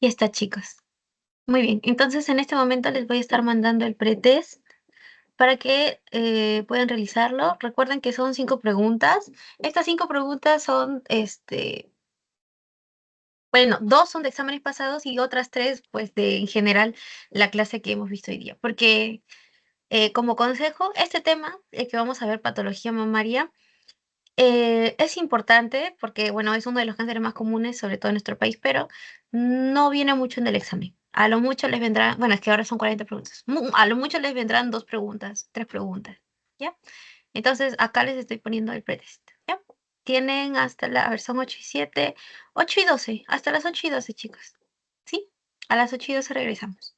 Ya está, chicos. Muy bien. Entonces, en este momento les voy a estar mandando el pretest para que puedan realizarlo. Recuerden que son 5 preguntas. Estas 5 preguntas son, bueno, 2 son de exámenes pasados y otras 3, pues, de en general la clase que hemos visto hoy día. Porque, como consejo, este tema, que vamos a ver, patología mamaria, es importante porque, bueno, es uno de los cánceres más comunes, sobre todo en nuestro país, pero no viene mucho en el examen. A lo mucho les vendrán, bueno, es que ahora son 40 preguntas. A lo mucho les vendrán 2 preguntas, 3 preguntas, ¿ya? Entonces, acá les estoy poniendo el pretest, ¿ya? Tienen hasta a ver, son 8 y 7, 8 y 12, hasta las 8 y 12, chicos. ¿Sí? A las 8 y 12 regresamos.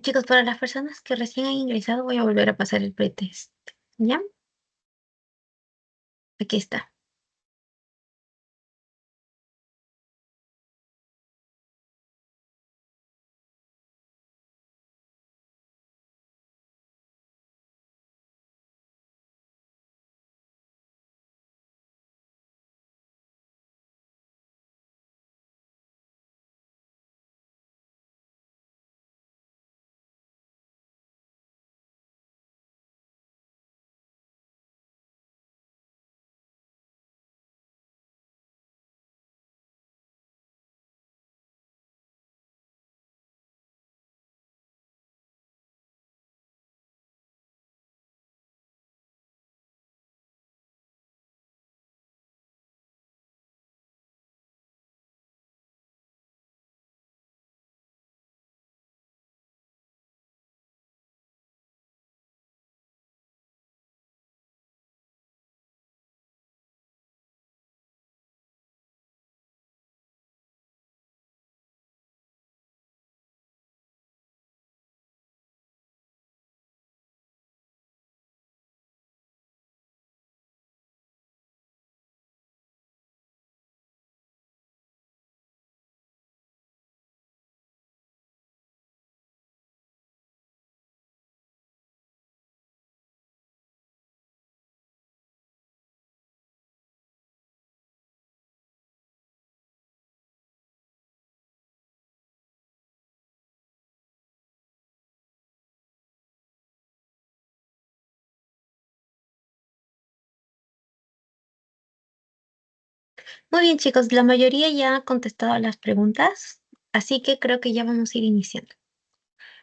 Chicos, para las personas que recién han ingresado, voy a volver a pasar el pretest, ¿ya? Aquí está. Muy bien, chicos, la mayoría ya ha contestado a las preguntas, así que creo que ya vamos a ir iniciando,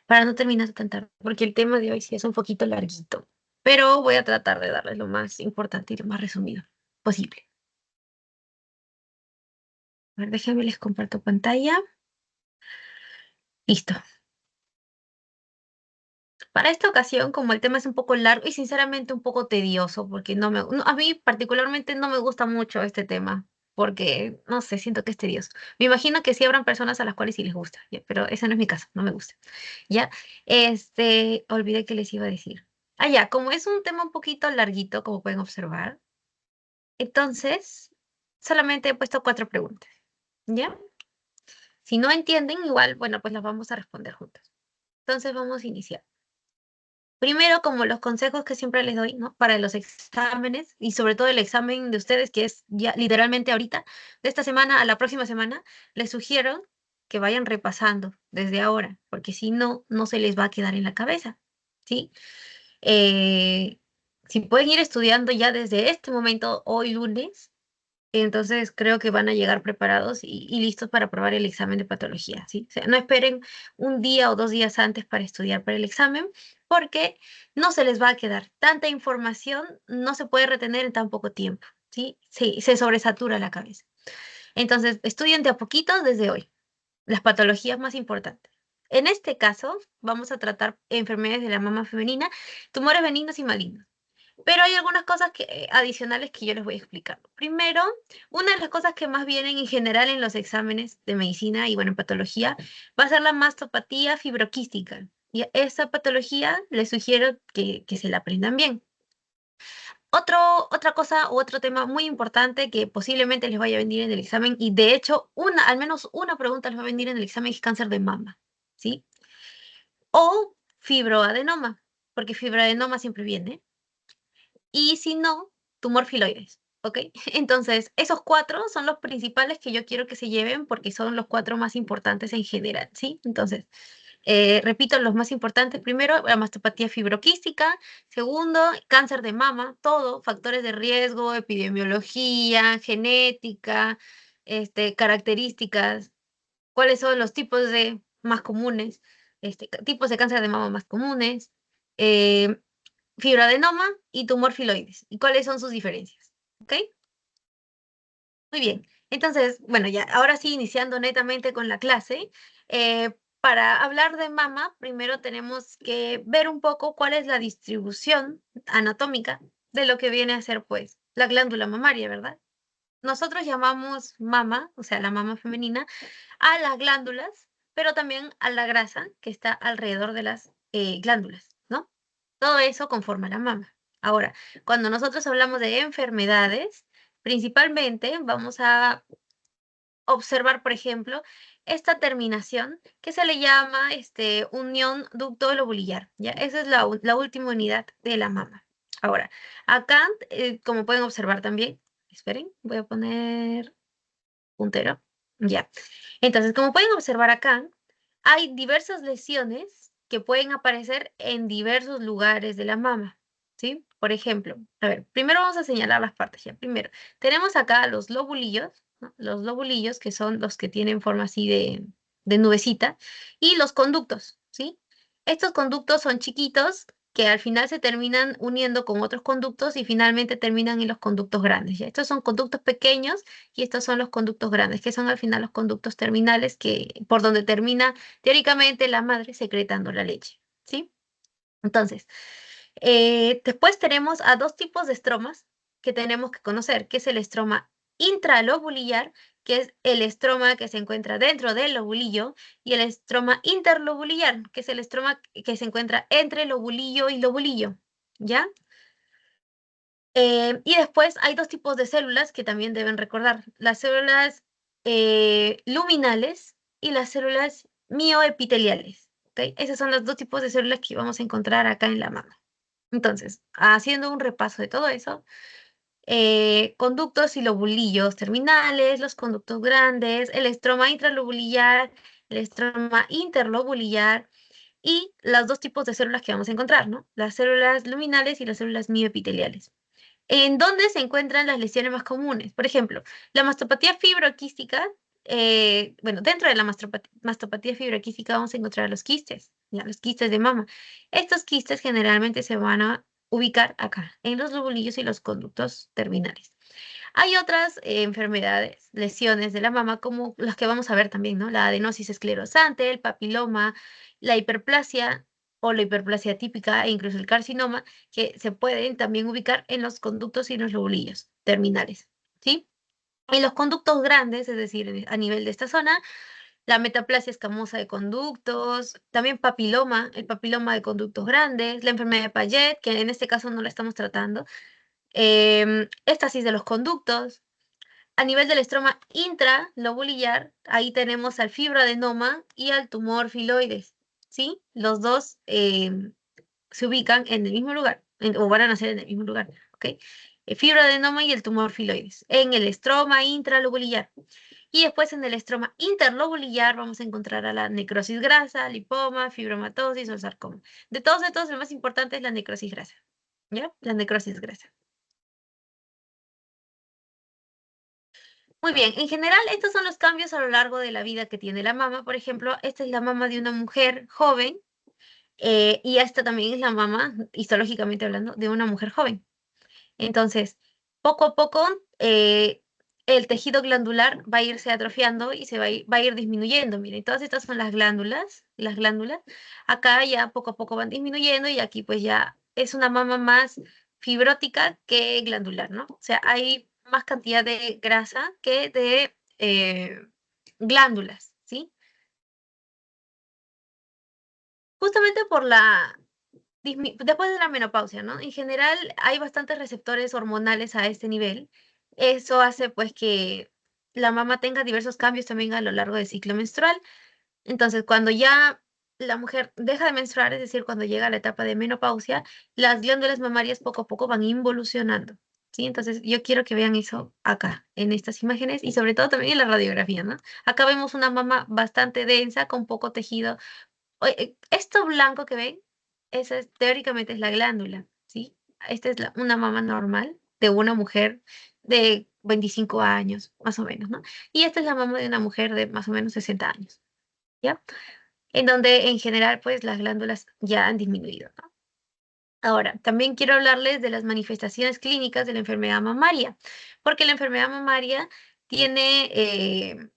para no terminar tan tarde, porque el tema de hoy sí es un poquito larguito, pero voy a tratar de darles lo más importante y lo más resumido posible. A ver, déjenme les comparto pantalla. Listo. Para esta ocasión, como el tema es un poco largo y sinceramente un poco tedioso, porque a mí particularmente no me gusta mucho este tema, porque, no sé, siento que es tedioso. Me imagino que sí habrán personas a las cuales sí les gusta, ya, pero ese no es mi caso, no me gusta. Ya, olvidé que les iba a decir. Ah, ya, como es un tema un poquito larguito, como pueden observar, entonces solamente he puesto 4 preguntas, ¿ya? Si no entienden, igual, bueno, pues las vamos a responder juntos. Entonces vamos a iniciar. Primero, como los consejos que siempre les doy, ¿no? Para los exámenes y sobre todo el examen de ustedes, que es ya literalmente ahorita, de esta semana a la próxima semana, les sugiero que vayan repasando desde ahora, porque si no, no se les va a quedar en la cabeza, ¿sí? Eh, si pueden ir estudiando ya desde este momento, hoy lunes, entonces creo que van a llegar preparados y listos para aprobar el examen de patología, ¿sí? O sea, no esperen un día o 2 días antes para estudiar para el examen, porque no se les va a quedar. Tanta información no se puede retener en tan poco tiempo, ¿sí? Sí, se sobresatura la cabeza. Entonces, estudien de a poquito desde hoy, las patologías más importantes. En este caso, vamos a tratar enfermedades de la mama femenina, tumores benignos y malignos. Pero hay algunas cosas adicionales que yo les voy a explicar. Primero, una de las cosas que más vienen en general en los exámenes de medicina y bueno, en patología, va a ser la mastopatía fibroquística. Y esa patología les sugiero que se la aprendan bien. Otra cosa u otro tema muy importante que posiblemente les vaya a venir en el examen, y de hecho, al menos una pregunta les va a venir en el examen, es cáncer de mama, ¿sí? O fibroadenoma, porque fibroadenoma siempre viene. Y si no, tumor filoides, ¿ok? Entonces, esos 4 son los principales que yo quiero que se lleven porque son los 4 más importantes en general, ¿sí? Entonces, repito, los más importantes, primero, la mastopatía fibroquística, segundo, cáncer de mama, todo, factores de riesgo, epidemiología, genética, características, cuáles son los tipos de más comunes, tipos de cáncer de mama más comunes, eh, fibroadenoma y tumor filoides. ¿Y cuáles son sus diferencias? ¿Ok? Muy bien. Entonces, bueno, ya ahora sí, iniciando netamente con la clase, para hablar de mama, primero tenemos que ver un poco cuál es la distribución anatómica de lo que viene a ser, pues, la glándula mamaria, ¿verdad? Nosotros llamamos mama, o sea, la mama femenina, a las glándulas, pero también a la grasa que está alrededor de las glándulas, ¿no? Todo eso conforma la mama. Ahora, cuando nosotros hablamos de enfermedades, principalmente vamos a observar, por ejemplo, esta terminación que se le llama unión ducto-lobulillar, ¿ya? Esa es la última unidad de la mama. Ahora, acá, como pueden observar también, esperen, voy a poner puntero, ya. Entonces, como pueden observar acá, hay diversas lesiones que pueden aparecer en diversos lugares de la mama, ¿sí? Por ejemplo, a ver, primero vamos a señalar las partes ya. Primero, tenemos acá los lobulillos, ¿no? Los lobulillos que son los que tienen forma así de nubecita, y los conductos, ¿sí? Estos conductos son chiquitos que al final se terminan uniendo con otros conductos y finalmente terminan en los conductos grandes, ¿ya? Estos son conductos pequeños y estos son los conductos grandes, que son al final los conductos terminales por donde termina teóricamente la madre secretando la leche, ¿sí? Entonces, después tenemos a 2 tipos de estromas que tenemos que conocer, que es el estroma intralobulillar, que es el estroma que se encuentra dentro del lobulillo, y el estroma interlobulillar, que es el estroma que se encuentra entre lobulillo y lobulillo, ¿ya? Y después hay 2 tipos de células que también deben recordar, las células luminales y las células mioepiteliales, ¿ok? Esos son los 2 tipos de células que vamos a encontrar acá en la mama. Entonces, haciendo un repaso de todo eso, conductos y lobulillos terminales, los conductos grandes, el estroma intralobulillar, el estroma interlobulillar y los 2 tipos de células que vamos a encontrar, ¿no? Las células luminales y las células mioepiteliales. ¿En dónde se encuentran las lesiones más comunes? Por ejemplo, la mastopatía fibroquística, bueno, dentro de la mastopatía fibroquística vamos a encontrar los quistes, ya, los quistes de mama. Estos quistes generalmente se van a ubicar acá, en los lobulillos y los conductos terminales. Hay otras enfermedades, lesiones de la mama, como las que vamos a ver también, ¿no? La adenosis esclerosante, el papiloma, la hiperplasia o la hiperplasia típica e incluso el carcinoma, que se pueden también ubicar en los conductos y los lobulillos terminales, ¿sí? En los conductos grandes, es decir, a nivel de esta zona, la metaplasia escamosa de conductos, también papiloma, el papiloma de conductos grandes, la enfermedad de Payet, que en este caso no la estamos tratando, éstasis de los conductos. A nivel del estroma intralobulillar, ahí tenemos al fibroadenoma y al tumor filoides, ¿sí? Los dos se ubican en el mismo lugar, o van a nacer en el mismo lugar, ¿ok? El fibroadenoma y el tumor filoides, en el estroma intralobulillar. Y después en el estroma interlobulillar vamos a encontrar a la necrosis grasa, lipoma, fibromatosis o sarcoma. De todos, el más importante es la necrosis grasa, ¿ya? La necrosis grasa. Muy bien, en general estos son los cambios a lo largo de la vida que tiene la mama. Por ejemplo, esta es la mama de una mujer joven y esta también es la mama, histológicamente hablando, de una mujer joven. Entonces, poco a poco el tejido glandular va a irse atrofiando y va a ir disminuyendo. Miren, todas estas son las glándulas, las glándulas. Acá ya poco a poco van disminuyendo y aquí pues ya es una mama más fibrótica que glandular, ¿no? O sea, hay más cantidad de grasa que de glándulas, ¿sí? Justamente por después de la menopausia, ¿no? En general hay bastantes receptores hormonales a este nivel. Eso hace pues que la mamá tenga diversos cambios también a lo largo del ciclo menstrual. Entonces, cuando ya la mujer deja de menstruar, es decir, cuando llega a la etapa de menopausia, las glándulas mamarias poco a poco van involucionando, ¿sí? Entonces, yo quiero que vean eso acá, en estas imágenes y sobre todo también en la radiografía, ¿no? Acá vemos una mama bastante densa, con poco tejido. Esto blanco que ven, esa es, teóricamente es la glándula, ¿sí? Esta es una mama normal de una mujer de 25 años, más o menos, ¿no? Y esta es la mama de una mujer de más o menos 60 años, ¿ya? En donde en general, pues las glándulas ya han disminuido, ¿no? Ahora, también quiero hablarles de las manifestaciones clínicas de la enfermedad mamaria, porque la enfermedad mamaria tiene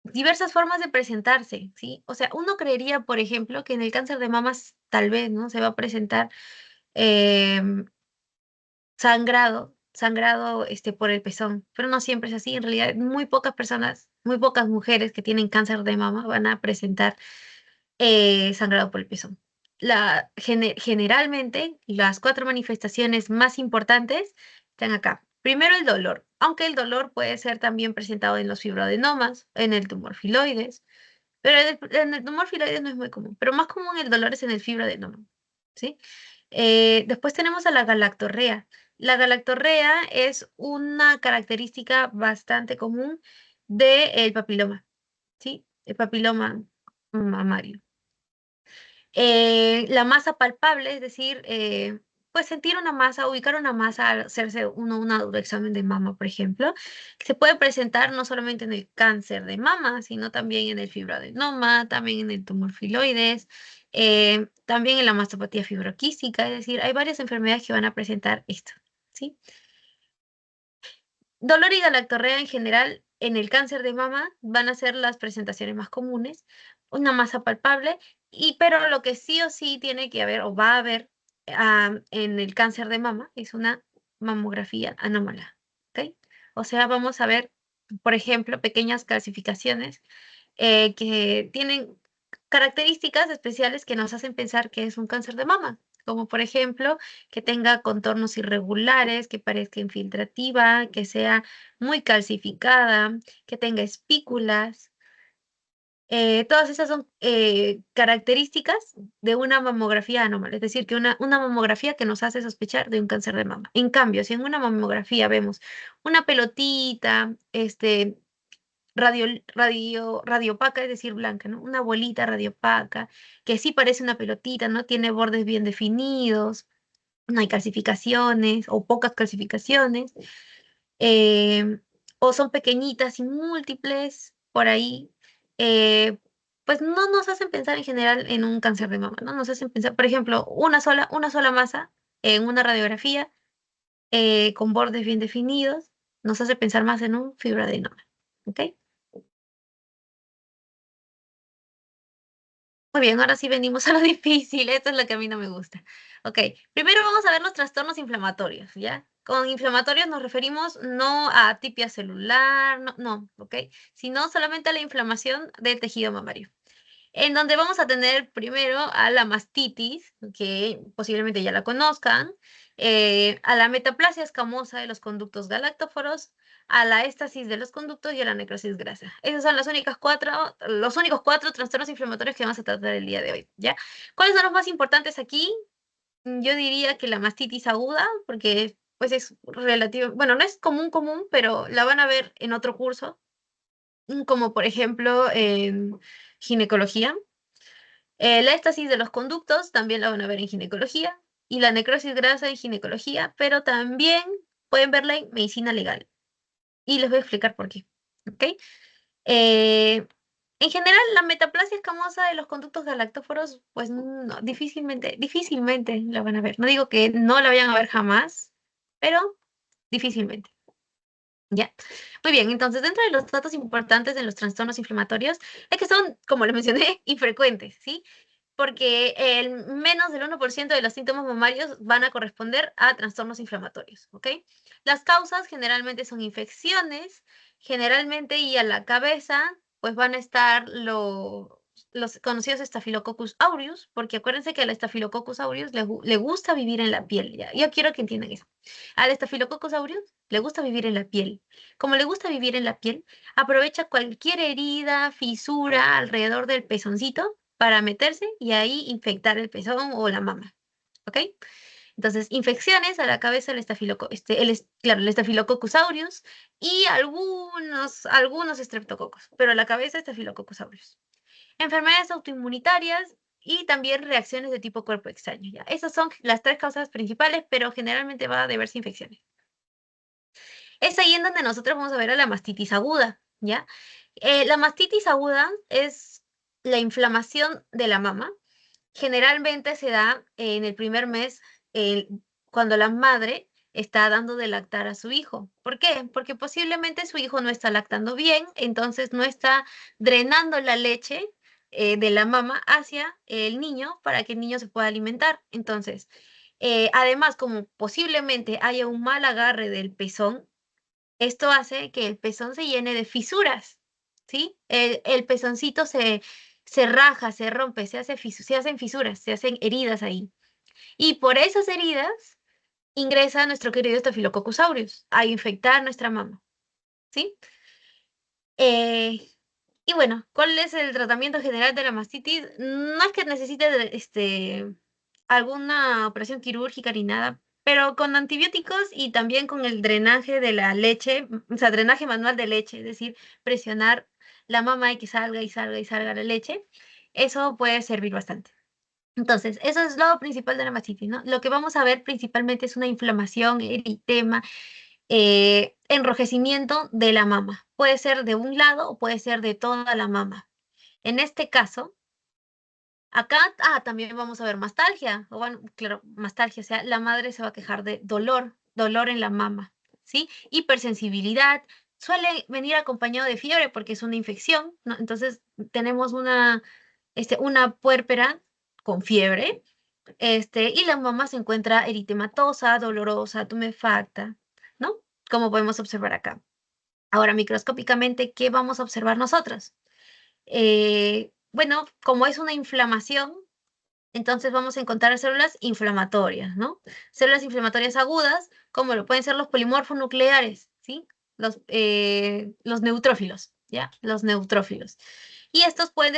diversas formas de presentarse, ¿sí? O sea, uno creería, por ejemplo, que en el cáncer de mamas tal vez, ¿no? Se va a presentar em, sangrado por el pezón, pero no siempre es así. En realidad, muy pocas personas, muy pocas mujeres que tienen cáncer de mama van a presentar sangrado por el pezón. Generalmente, las cuatro manifestaciones más importantes están acá. Primero, el dolor, aunque el dolor puede ser también presentado en los fibroadenomas, en el tumor filoides, pero en el tumor filoides no es muy común, pero más común el dolor es en el fibroadenoma, ¿sí? Después tenemos a la galactorrea. La galactorrea es una característica bastante común del papiloma, ¿sí? El papiloma mamario. La masa palpable, es decir, pues sentir una masa, ubicar una masa al hacerse un examen de mama, por ejemplo, que se puede presentar no solamente en el cáncer de mama, sino también en el fibroadenoma, también en el tumor filoides, también en la mastopatía fibroquística, es decir, hay varias enfermedades que van a presentar esto, ¿sí? Dolor y galactorrea en general en el cáncer de mama van a ser las presentaciones más comunes, una masa palpable, pero lo que sí o sí tiene que haber o va a haber en el cáncer de mama es una mamografía anómala, ¿ok? O sea, vamos a ver, por ejemplo, pequeñas calcificaciones que tienen características especiales que nos hacen pensar que es un cáncer de mama, como por ejemplo que tenga contornos irregulares, que parezca infiltrativa, que sea muy calcificada, que tenga espículas. Todas esas son características de una mamografía anómala, es decir, que una mamografía que nos hace sospechar de un cáncer de mama. En cambio, si en una mamografía vemos una pelotita, radiopaca, es decir, blanca, ¿no? Una bolita radiopaca, que sí parece una pelotita, ¿no? Tiene bordes bien definidos, no hay calcificaciones o pocas calcificaciones, eh, o son pequeñitas y múltiples por ahí, eh, pues no nos hacen pensar en general en un cáncer de mama, ¿no? Nos hacen pensar, por ejemplo, una sola masa en una radiografía con bordes bien definidos, nos hace pensar más en un fibroadenoma, ¿ok? Muy bien, ahora sí venimos a lo difícil, esto es lo que a mí no me gusta. Ok, primero vamos a ver los trastornos inflamatorios, ¿ya? Con inflamatorios nos referimos no a atipia celular, no, no, ¿ok? Sino solamente a la inflamación del tejido mamario. En donde vamos a tener primero a la mastitis, que posiblemente ya la conozcan, a la metaplasia escamosa de los conductos galactóforos, a la éstasis de los conductos y a la necrosis grasa. Esos son los únicos cuatro trastornos inflamatorios que vamos a tratar el día de hoy, ¿ya? ¿Cuáles son los más importantes aquí? Yo diría que la mastitis aguda, porque pues es relativo, bueno, no es común, pero la van a ver en otro curso, como por ejemplo en ginecología. La éstasis de los conductos también la van a ver en ginecología y la necrosis grasa en ginecología, pero también pueden verla en medicina legal. Y les voy a explicar por qué. ¿Ok? Eh, en general, la metaplasia escamosa de los conductos galactóforos, pues no, difícilmente la van a ver. No digo que no la vayan a ver jamás, pero difícilmente. ¿Ya? Muy bien, entonces dentro de los datos importantes de los trastornos inflamatorios es que son, como les mencioné, infrecuentes, ¿sí? Porque el menos del 1% de los síntomas mamarios van a corresponder a trastornos inflamatorios, ¿ok? Las causas generalmente son infecciones, generalmente y a la cabeza, pues van a estar los conocidos Staphylococcus aureus, porque acuérdense que al Staphylococcus aureus le gusta vivir en la piel, ¿ya? Yo quiero que entiendan eso. Al Staphylococcus aureus le gusta vivir en la piel. Como le gusta vivir en la piel, aprovecha cualquier herida, fisura alrededor del pezoncito para meterse y ahí infectar el pezón o la mama. ¿Ok? Entonces, infecciones a la cabeza del claro, el Staphylococcus aureus y algunos estreptococos, pero a la cabeza Staphylococcus aureus. Enfermedades autoinmunitarias y también reacciones de tipo cuerpo extraño. ¿Ya? Esas son las tres causas principales, pero generalmente va a deberse infecciones. Es ahí en donde nosotros vamos a ver a la mastitis aguda, ¿ya? La mastitis aguda es la inflamación de la mama. Generalmente se da en el primer mes cuando la madre está dando de lactar a su hijo. ¿Por qué? Porque posiblemente su hijo no está lactando bien, entonces no está drenando la leche de la mama hacia el niño para que el niño se pueda alimentar. Entonces, además, como posiblemente haya un mal agarre del pezón, esto hace que el pezón se llene de fisuras, ¿sí? El pezoncito se raja, se rompe, se hacen fisuras, se hacen heridas ahí. Y por esas heridas ingresa nuestro querido Staphylococcus aureus a infectar nuestra mama, ¿sí? Eh, y bueno, ¿cuál es el tratamiento general de la mastitis? No es que necesite alguna operación quirúrgica ni nada, pero con antibióticos y también con el drenaje de la leche, o sea, drenaje manual de leche, es decir, presionar la mama y que salga y salga y salga la leche, eso puede servir bastante. Entonces, eso es lo principal de la mastitis, ¿no? Lo que vamos a ver principalmente es una inflamación, eritema, enrojecimiento de la mama. Puede ser de un lado o puede ser de toda la mama. En este caso, acá también vamos a ver mastalgia, o bueno, claro, mastalgia, o sea, la madre se va a quejar de dolor en la mama, ¿sí? Hipersensibilidad, suele venir acompañado de fiebre porque es una infección, ¿no? Entonces, tenemos una puérpera con fiebre, y la mamá se encuentra eritematosa, dolorosa, tumefacta, ¿no? Como podemos observar acá. Ahora, microscópicamente, ¿qué vamos a observar nosotros? Bueno, como es una inflamación, entonces vamos a encontrar células inflamatorias, ¿no? Células inflamatorias agudas, como lo pueden ser los polimorfos nucleares, ¿sí? Los neutrófilos, ¿ya? Los neutrófilos. Y estos pueden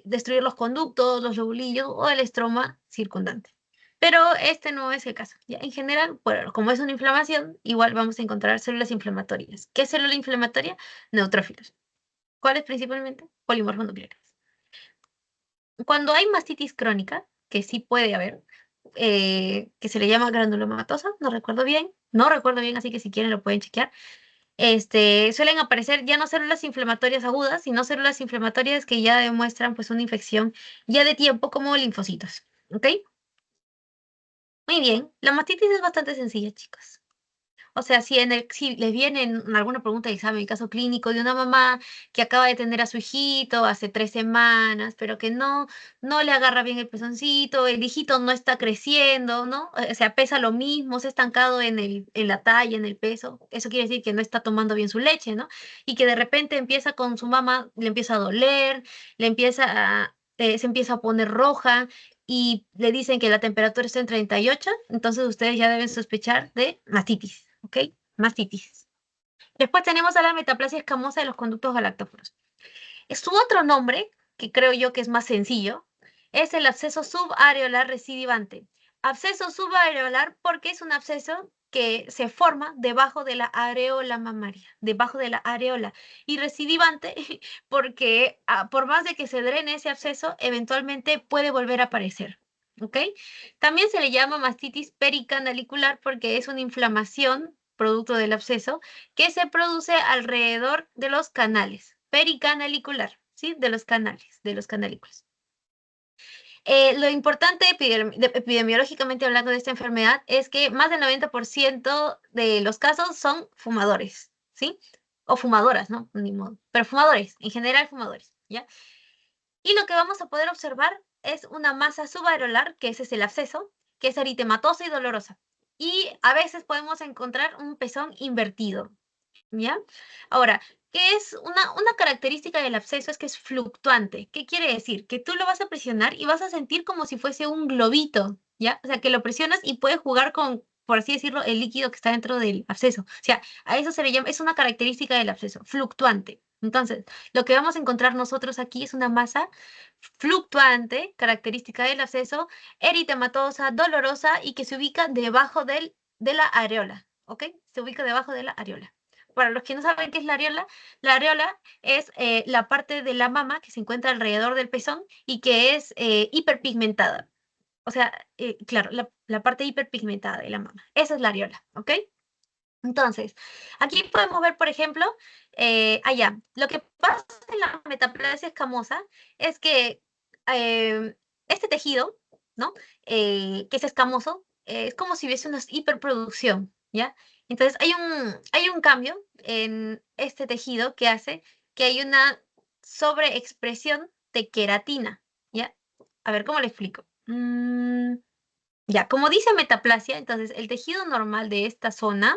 destruir los conductos, los lobulillos o el estroma circundante. Pero este no es el caso. ¿Ya? En general, bueno, como es una inflamación, igual vamos a encontrar células inflamatorias. ¿Qué es célula inflamatoria? Neutrófilos. ¿Cuáles principalmente? Polimorfos nucleares. Cuando hay mastitis crónica, que sí puede haber, que se le llama granulomatosa, no recuerdo bien, así que si quieren lo pueden chequear. Suelen aparecer ya no células inflamatorias agudas, sino células inflamatorias que ya demuestran pues una infección ya de tiempo como linfocitos, ¿ok? Muy bien, la mastitis es bastante sencilla, chicos. O sea, si les viene en alguna pregunta de examen, caso clínico de una mamá que acaba de tener a su hijito hace 3 semanas, pero que no le agarra bien el pezoncito, el hijito no está creciendo, ¿no? O sea, pesa lo mismo, se ha estancado en la talla, en el peso. Eso quiere decir que no está tomando bien su leche, ¿no? Y que de repente empieza con su mamá, le empieza a doler, se empieza a poner roja y le dicen que la temperatura está en 38, entonces ustedes ya deben sospechar de mastitis, ¿ok? Mastitis. Después tenemos a la metaplasia escamosa de los conductos galactóforos. Su otro nombre, que creo yo que es más sencillo, es el absceso subareolar recidivante. Absceso subareolar porque es un absceso que se forma debajo de la areola mamaria, debajo de la areola. Y recidivante porque por más de que se drene ese absceso, eventualmente puede volver a aparecer. ¿Ok? También se le llama mastitis pericanalicular porque es una inflamación producto del absceso que se produce alrededor de los canales, pericanalicular, ¿sí? De los canales, de los canalículas. Lo importante epidemiológicamente hablando de esta enfermedad es que más del 90% de los casos son fumadores, ¿sí? O fumadoras, ¿no? Ni modo. Pero fumadores, en general fumadores, ¿ya? Y lo que vamos a poder observar es una masa subareolar, que ese es el absceso, que es eritematosa y dolorosa. Y a veces podemos encontrar un pezón invertido, ¿ya? Ahora, ¿qué es una característica del absceso? Es que es fluctuante. ¿Qué quiere decir? Que tú lo vas a presionar y vas a sentir como si fuese un globito, ¿ya? O sea, que lo presionas y puedes jugar con, por así decirlo, el líquido que está dentro del absceso. O sea, a eso se le llama, es una característica del absceso, fluctuante. Entonces, lo que vamos a encontrar nosotros aquí es una masa fluctuante, característica del absceso, eritematosa, dolorosa y que se ubica debajo de la areola, ¿ok? Se ubica debajo de la areola. Para los que no saben qué es la areola es la parte de la mama que se encuentra alrededor del pezón y que es hiperpigmentada. O sea, claro, la parte hiperpigmentada de la mama. Esa es la areola, ¿ok? Entonces, aquí podemos ver, por ejemplo, allá, lo que pasa en la metaplasia escamosa es que este tejido, ¿no? Que es escamoso, es como si hubiese una hiperproducción, ¿ya? Entonces, hay un cambio en este tejido que hace que hay una sobreexpresión de queratina, ¿ya? A ver, ¿cómo le explico? Ya, como dice metaplasia, entonces el tejido normal de esta zona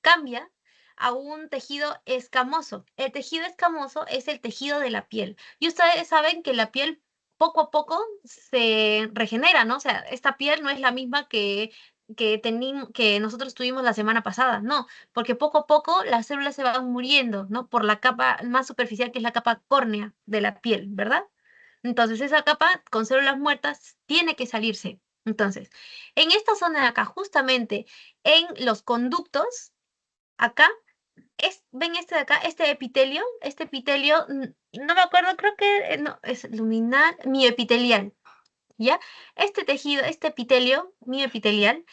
cambia a un tejido escamoso. El tejido escamoso es el tejido de la piel. Y ustedes saben que la piel poco a poco se regenera, ¿no? O sea, esta piel no es la misma que nosotros tuvimos la semana pasada, no, porque poco a poco las células se van muriendo, ¿no? Por la capa más superficial que es la capa córnea de la piel, ¿verdad? Entonces esa capa con células muertas tiene que salirse. Entonces, en esta zona de acá, justamente en los conductos, acá, ven este de acá, este epitelio, no me acuerdo, creo que no, es luminal, mioepitelial, ¿ya? Este tejido, este epitelio, mioepitelial,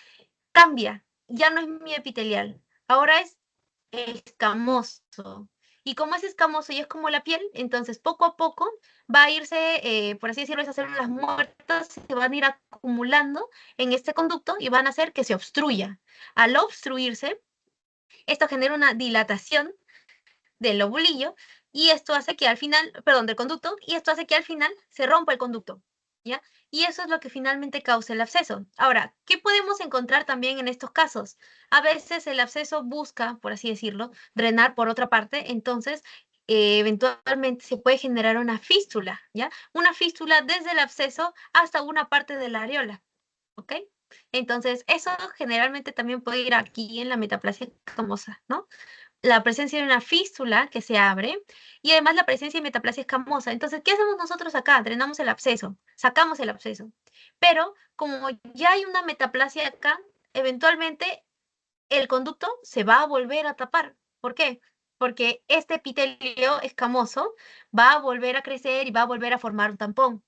cambia, ya no es mioepitelial, ahora es escamoso. Y como es escamoso y es como la piel, entonces poco a poco va a irse, por así decirlo, esas células muertas se van a ir acumulando en este conducto y van a hacer que se obstruya. Al obstruirse, esto genera una dilatación del lobulillo y esto hace que al final, perdón, del conducto, y esto hace que al final se rompa el conducto, ¿ya? Y eso es lo que finalmente causa el absceso. Ahora, ¿qué podemos encontrar también en estos casos? A veces el absceso busca, por así decirlo, drenar por otra parte, entonces eventualmente se puede generar una fístula, ¿ya? Una fístula desde el absceso hasta una parte de la areola, ¿ok? Entonces, eso generalmente también puede ir aquí en la metaplasia escamosa, ¿no? La presencia de una fístula que se abre y además la presencia de metaplasia escamosa. Entonces, ¿qué hacemos nosotros acá? Drenamos el absceso, sacamos el absceso. Pero como ya hay una metaplasia acá, eventualmente el conducto se va a volver a tapar. ¿Por qué? Porque este epitelio escamoso va a volver a crecer y va a volver a formar un tampón.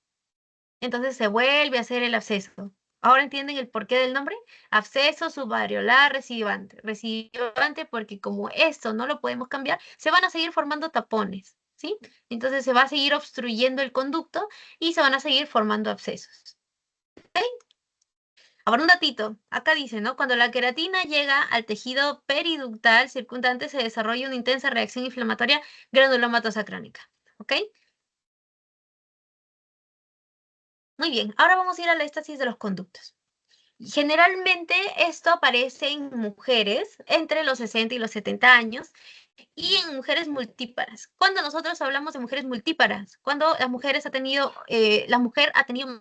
Entonces se vuelve a hacer el absceso. ¿Ahora entienden el porqué del nombre? Absceso, subareolar, recidivante. Recidivante porque como esto no lo podemos cambiar, se van a seguir formando tapones, ¿sí? Entonces se va a seguir obstruyendo el conducto y se van a seguir formando abscesos. ¿Ok? Ahora un datito, acá dice, ¿no? Cuando la queratina llega al tejido periductal circundante se desarrolla una intensa reacción inflamatoria granulomatosa crónica. ¿Ok? Muy bien, ahora vamos a ir a la éstasis de los conductos. Generalmente esto aparece en mujeres entre los 60 y los 70 años y en mujeres multíparas. Cuando nosotros hablamos de mujeres multíparas, cuando la mujer ha tenido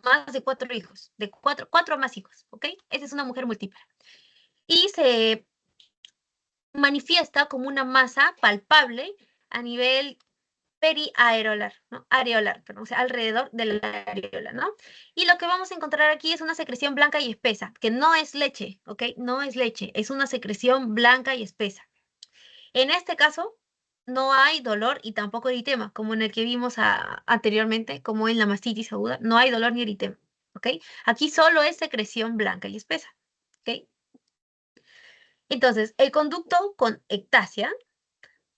más de 4 hijos, de cuatro más hijos, ¿ok? Esa es una mujer multípara. Y se manifiesta como una masa palpable a nivel periareolar, ¿no? Areolar, perdón, o sea, alrededor de la areola, ¿no? Y lo que vamos a encontrar aquí es una secreción blanca y espesa, que no es leche, ¿ok? No es leche, es una secreción blanca y espesa. En este caso, no hay dolor y tampoco eritema, como en el que vimos anteriormente, como en la mastitis aguda, no hay dolor ni eritema, ¿ok? Aquí solo es secreción blanca y espesa, ¿ok? Entonces, el conducto con ectasia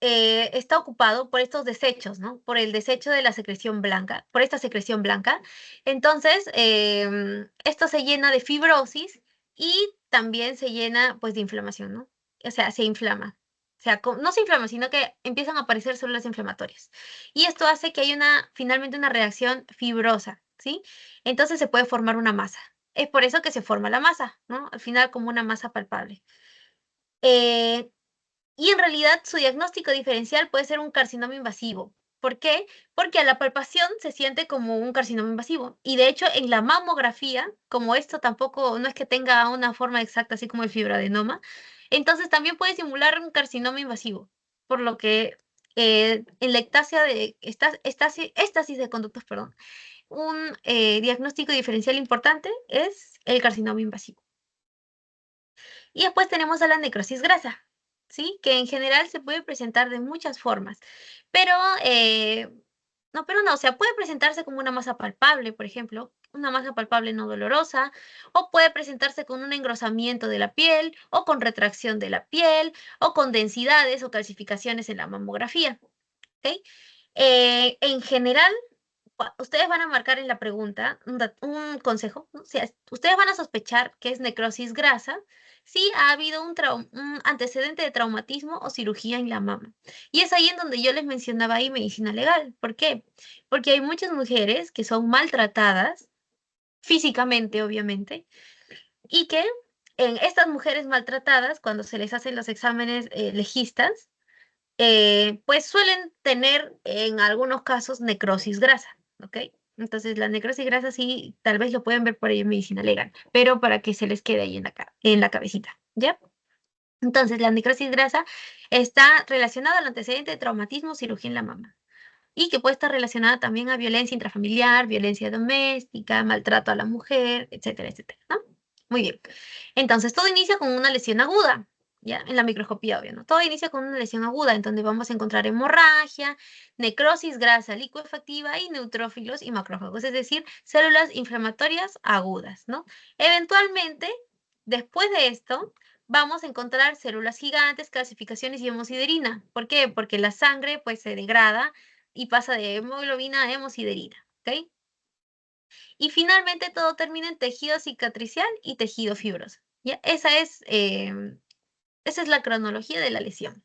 está ocupado por estos desechos, ¿no? Por el desecho de la secreción blanca, por esta secreción blanca. Entonces, esto se llena de fibrosis y también se llena, pues, de inflamación, ¿no? O sea, se inflama. O sea, no se inflama, sino que empiezan a aparecer células inflamatorias. Y esto hace que haya finalmente una reacción fibrosa, ¿sí? Entonces se puede formar una masa. Es por eso que se forma la masa, ¿no? Al final como una masa palpable. Eh, y en realidad su diagnóstico diferencial puede ser un carcinoma invasivo. ¿Por qué? Porque a la palpación se siente como un carcinoma invasivo. Y de hecho, en la mamografía, como esto tampoco, no es que tenga una forma exacta, así como el fibroadenoma, entonces también puede simular un carcinoma invasivo. Por lo que en la ectasia de éstasis de conductos, perdón, un diagnóstico diferencial importante es el carcinoma invasivo. Y después tenemos a la necrosis grasa, ¿sí? Que en general se puede presentar de muchas formas, pero no, o sea, puede presentarse como una masa palpable, por ejemplo, una masa palpable no dolorosa, o puede presentarse con un engrosamiento de la piel, o con retracción de la piel, o con densidades o calcificaciones en la mamografía, ¿ok? En general, ustedes van a marcar en la pregunta un consejo, ¿no? O sea, ustedes van a sospechar que es necrosis grasa si ha habido un antecedente de traumatismo o cirugía en la mama. Y es ahí en donde yo les mencionaba ahí medicina legal. ¿Por qué? Porque hay muchas mujeres que son maltratadas, físicamente, obviamente, y que en estas mujeres maltratadas, cuando se les hacen los exámenes legistas, pues suelen tener en algunos casos necrosis grasa, ¿ok? Entonces la necrosis grasa sí, tal vez lo pueden ver por ahí en medicina legal, pero para que se les quede ahí en la cabecita, ¿ya? Entonces la necrosis grasa está relacionada al antecedente de traumatismo o cirugía en la mama y que puede estar relacionada también a violencia intrafamiliar, violencia doméstica, maltrato a la mujer, etcétera, etcétera, ¿no? Muy bien. Entonces, todo inicia con una lesión aguda, ¿ya? En la microscopía, obvio, ¿no? Todo inicia con una lesión aguda, en donde vamos a encontrar hemorragia, necrosis grasa licuefactiva y neutrófilos y macrófagos, es decir, células inflamatorias agudas, ¿no? Eventualmente, después de esto, vamos a encontrar células gigantes, calcificaciones y hemosiderina. ¿Por qué? Porque la sangre, pues, se degrada y pasa de hemoglobina a hemosiderina, ¿ok? Y finalmente todo termina en tejido cicatricial y tejido fibroso, ¿ya? Esa es la cronología de la lesión.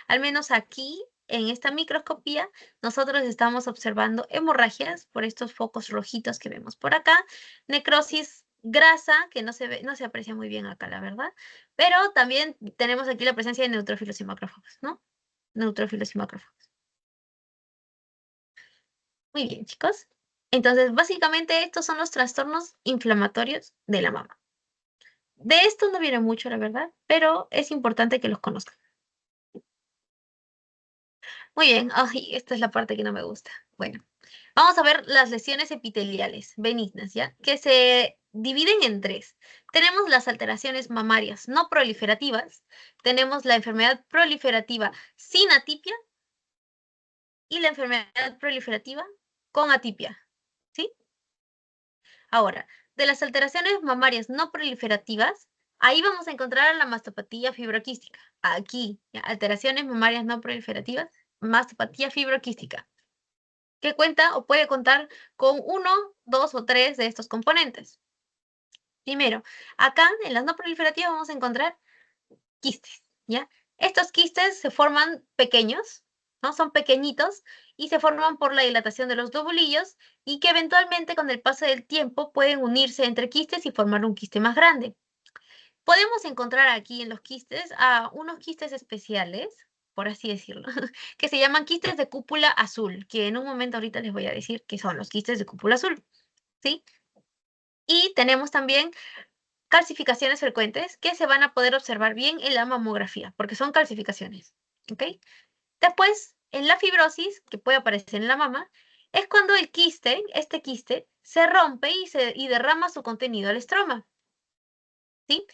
Al menos aquí, en esta microscopía, nosotros estamos observando hemorragias por estos focos rojitos que vemos por acá, necrosis grasa, que no se ve, no se aprecia muy bien acá, la verdad, pero también tenemos aquí la presencia de neutrófilos y macrófagos, ¿no? Neutrófilos y macrófagos. Muy bien, chicos. Entonces, básicamente estos son los trastornos inflamatorios de la mama. De esto no viene mucho, la verdad, pero es importante que los conozcan. Muy bien, ay, esta es la parte que no me gusta. Bueno, vamos a ver las lesiones epiteliales benignas, ¿ya? Que se dividen en tres. Tenemos las alteraciones mamarias no proliferativas, tenemos la enfermedad proliferativa sin atipia y la enfermedad proliferativa con atipia, ¿sí? Ahora, de las alteraciones mamarias no proliferativas, ahí vamos a encontrar la mastopatía fibroquística. Aquí, ¿ya? Alteraciones mamarias no proliferativas, mastopatía fibroquística, que cuenta o puede contar con uno, dos o tres de estos componentes. Primero, acá en las no proliferativas vamos a encontrar quistes, ¿ya? Estos quistes se forman pequeños, ¿no? Son pequeñitos y se forman por la dilatación de los lobulillos y que eventualmente con el paso del tiempo pueden unirse entre quistes y formar un quiste más grande. Podemos encontrar aquí en los quistes a unos quistes especiales, por así decirlo, que se llaman quistes de cúpula azul, que en un momento ahorita les voy a decir qué son los quistes de cúpula azul, ¿sí? Y tenemos también calcificaciones frecuentes que se van a poder observar bien en la mamografía, porque son calcificaciones, ¿ok? Después, en la fibrosis, que puede aparecer en la mama, es cuando el quiste, este quiste, se rompe y derrama su contenido al estroma, ¿sí?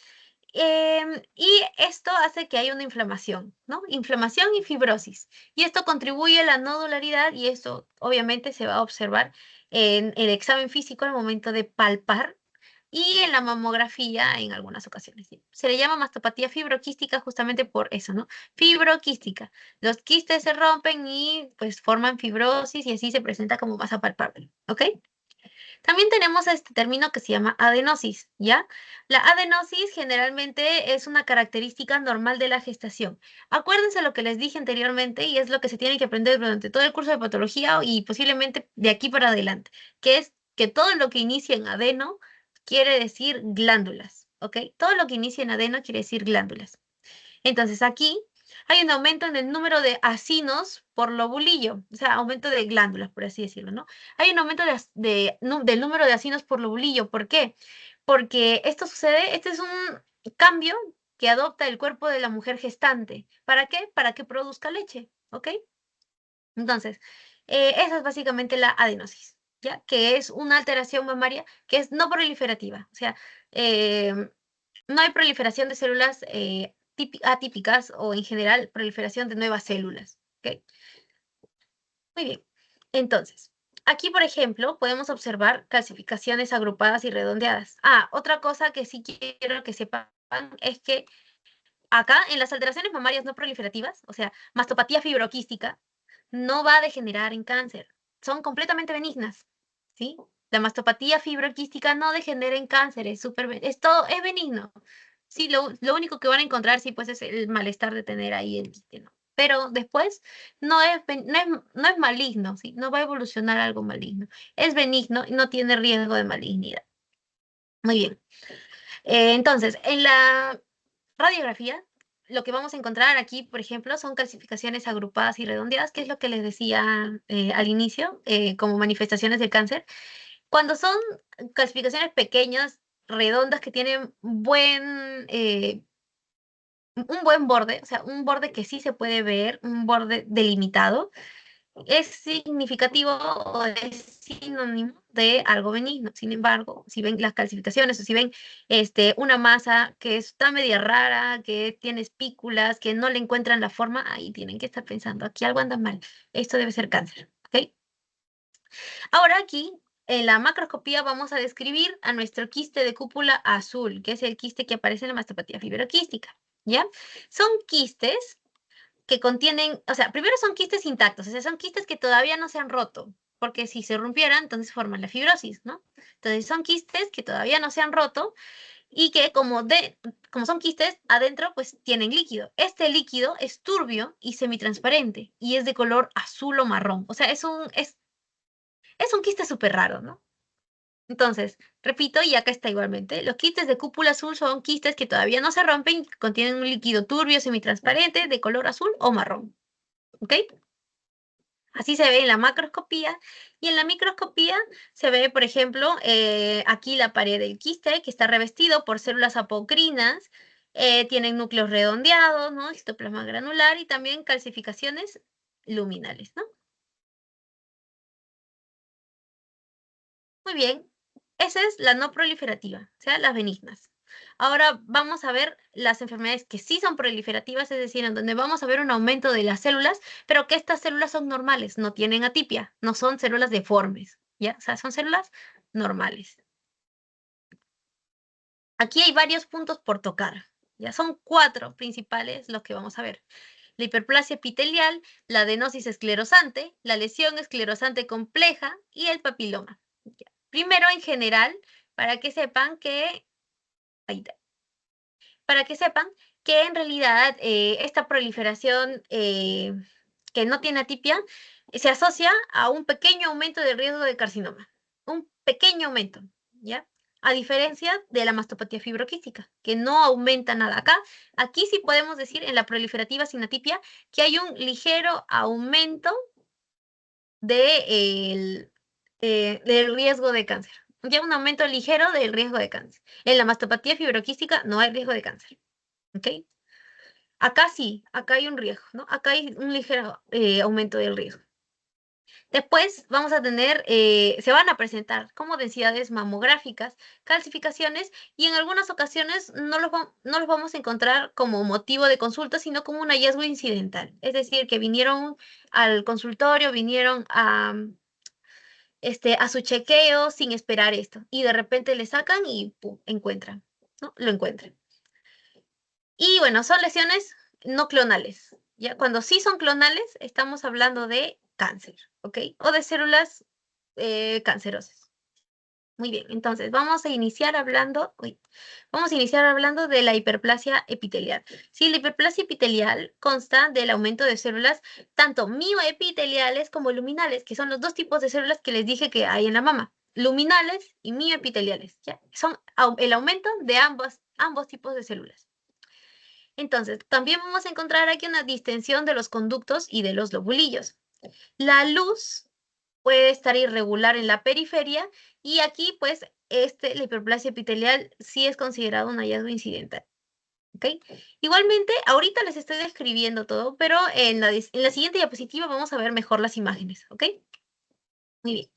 Y esto hace que haya una inflamación, ¿no? Inflamación y fibrosis. Y esto contribuye a la nodularidad y esto obviamente se va a observar en el examen físico al momento de palpar y en la mamografía en algunas ocasiones. ¿Sí? Se le llama mastopatía fibroquística justamente por eso, ¿no? Fibroquística. Los quistes se rompen y pues forman fibrosis y así se presenta como masa palpable, ¿ok? También tenemos este término que se llama adenosis, ¿ya? La adenosis generalmente es una característica normal de la gestación. Acuérdense lo que les dije anteriormente y es lo que se tiene que aprender durante todo el curso de patología y posiblemente de aquí para adelante, que es que todo lo que inicia en adeno quiere decir glándulas, ¿ok? Todo lo que inicia en adeno quiere decir glándulas. Entonces aquí hay un aumento en el número de acinos por lobulillo, o sea, aumento de glándulas, por así decirlo, ¿no? Hay un aumento del número de acinos por lobulillo. ¿Por qué? Porque esto sucede, este es un cambio que adopta el cuerpo de la mujer gestante. ¿Para qué? Para que produzca leche, ¿ok? Entonces, esa es básicamente la adenosis, ¿ya? Que es una alteración mamaria que es no proliferativa, o sea, em, no hay proliferación de células atípicas o en general proliferación de nuevas células. ¿Ok? Muy bien. Entonces, aquí, por ejemplo, podemos observar calcificaciones agrupadas y redondeadas. Ah, otra cosa que sí quiero que sepan es que acá en las alteraciones mamarias no proliferativas, o sea, mastopatía fibroquística, no va a degenerar en cáncer. Son completamente benignas, ¿sí? La mastopatía fibroquística no degenera en cáncer, es es benigno. Sí, lo único que van a encontrar, sí, pues es el malestar de tener ahí el quiste, ¿no? Pero después no es maligno, ¿sí? No va a evolucionar algo maligno. Es benigno y no tiene riesgo de malignidad. Muy bien. Entonces, en la radiografía, lo que vamos a encontrar aquí, por ejemplo, son calcificaciones agrupadas y redondeadas, que es lo que les decía al inicio, como manifestaciones del cáncer. Cuando son calcificaciones pequeñas, redondas, que tienen un buen borde, o sea, un borde que sí se puede ver, un borde delimitado, es significativo o es sinónimo de algo benigno. Sin embargo, si ven las calcificaciones o si ven una masa que está media rara, que tiene espículas, que no le encuentran la forma, ahí tienen que estar pensando, aquí algo anda mal, esto debe ser cáncer, ¿ok? Ahora aquí, en la macroscopía, vamos a describir a nuestro quiste de cúpula azul, que es el quiste que aparece en la mastopatía fibroquística, ¿ya? Son quistes que contienen, o sea, primero son quistes intactos, o sea, son quistes que todavía no se han roto, porque si se rompieran, entonces forman la fibrosis, ¿no? Entonces son quistes que todavía no se han roto y que como son quistes, adentro pues tienen líquido. Este líquido es turbio y semitransparente y es de color azul o marrón, o sea, es un quiste súper raro, ¿no? Entonces, repito, y acá está igualmente, los quistes de cúpula azul son quistes que todavía no se rompen, contienen un líquido turbio semitransparente de color azul o marrón. ¿Ok? Así se ve en la macroscopía. Y en la microscopía se ve, por ejemplo, aquí la pared del quiste, que está revestido por células apocrinas, tienen núcleos redondeados, ¿no? Citoplasma granular y también calcificaciones luminales, ¿no? Muy bien, esa es la no proliferativa, o sea, las benignas. Ahora vamos a ver las enfermedades que sí son proliferativas, es decir, en donde vamos a ver un aumento de las células, pero que estas células son normales, no tienen atipia, no son células deformes, ¿ya? O sea, son células normales. Aquí hay varios puntos por tocar. Ya son 4 principales los que vamos a ver. La hiperplasia epitelial, la adenosis esclerosante, la lesión esclerosante compleja y el papiloma. Ya. Primero, en general, para que sepan que, en realidad esta proliferación que no tiene atipia se asocia a un pequeño aumento del riesgo de carcinoma. Un pequeño aumento, ¿ya? A diferencia de la mastopatía fibroquística, que no aumenta nada. Aquí sí podemos decir en la proliferativa sin atipia que hay un ligero aumento del riesgo de cáncer. Ya un aumento ligero del riesgo de cáncer. En la mastopatía fibroquística no hay riesgo de cáncer. ¿Ok? Acá sí, acá hay un riesgo, ¿no? Acá hay un ligero aumento del riesgo. Después vamos a tener, se van a presentar como densidades mamográficas, calcificaciones, y en algunas ocasiones no los vamos a encontrar como motivo de consulta, sino como un hallazgo incidental. Es decir, que vinieron al consultorio, vinieron a su chequeo sin esperar esto, y de repente le sacan y ¡pum! Encuentran, ¿no? Lo encuentran. Y bueno, son lesiones no clonales. ¿Ya? Cuando sí son clonales, estamos hablando de cáncer, ¿ok? O de células cancerosas. Muy bien, entonces vamos a iniciar hablando de la hiperplasia epitelial. Sí, la hiperplasia epitelial consta del aumento de células tanto mioepiteliales como luminales, que son los dos tipos de células que les dije que hay en la mama, luminales y mioepiteliales, ¿ya? Son el aumento de ambos tipos de células. Entonces, también vamos a encontrar aquí una distensión de los conductos y de los lobulillos. La luz puede estar irregular en la periferia y aquí, pues, la hiperplasia epitelial sí es considerado un hallazgo incidental. ¿Ok? Igualmente, ahorita les estoy describiendo todo, pero en la siguiente diapositiva vamos a ver mejor las imágenes. ¿Ok? Muy bien.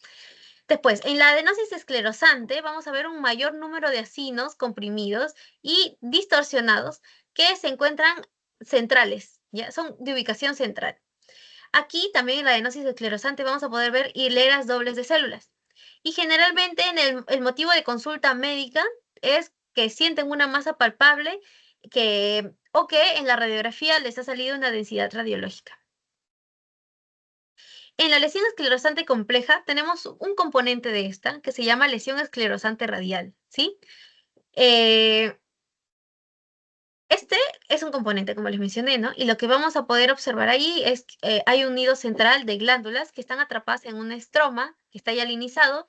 Después, en la adenosis esclerosante vamos a ver un mayor número de acinos comprimidos y distorsionados que se encuentran centrales, ¿ya? Son de ubicación central. Aquí también en la adenosis esclerosante vamos a poder ver hileras dobles de células. Y generalmente el motivo de consulta médica es que sienten una masa palpable o que en la radiografía les ha salido una densidad radiológica. En la lesión esclerosante compleja tenemos un componente de esta que se llama lesión esclerosante radial, ¿sí? Este es un componente, como les mencioné, ¿no? Y lo que vamos a poder observar ahí es que hay un nido central de glándulas que están atrapadas en un estroma que está hialinizado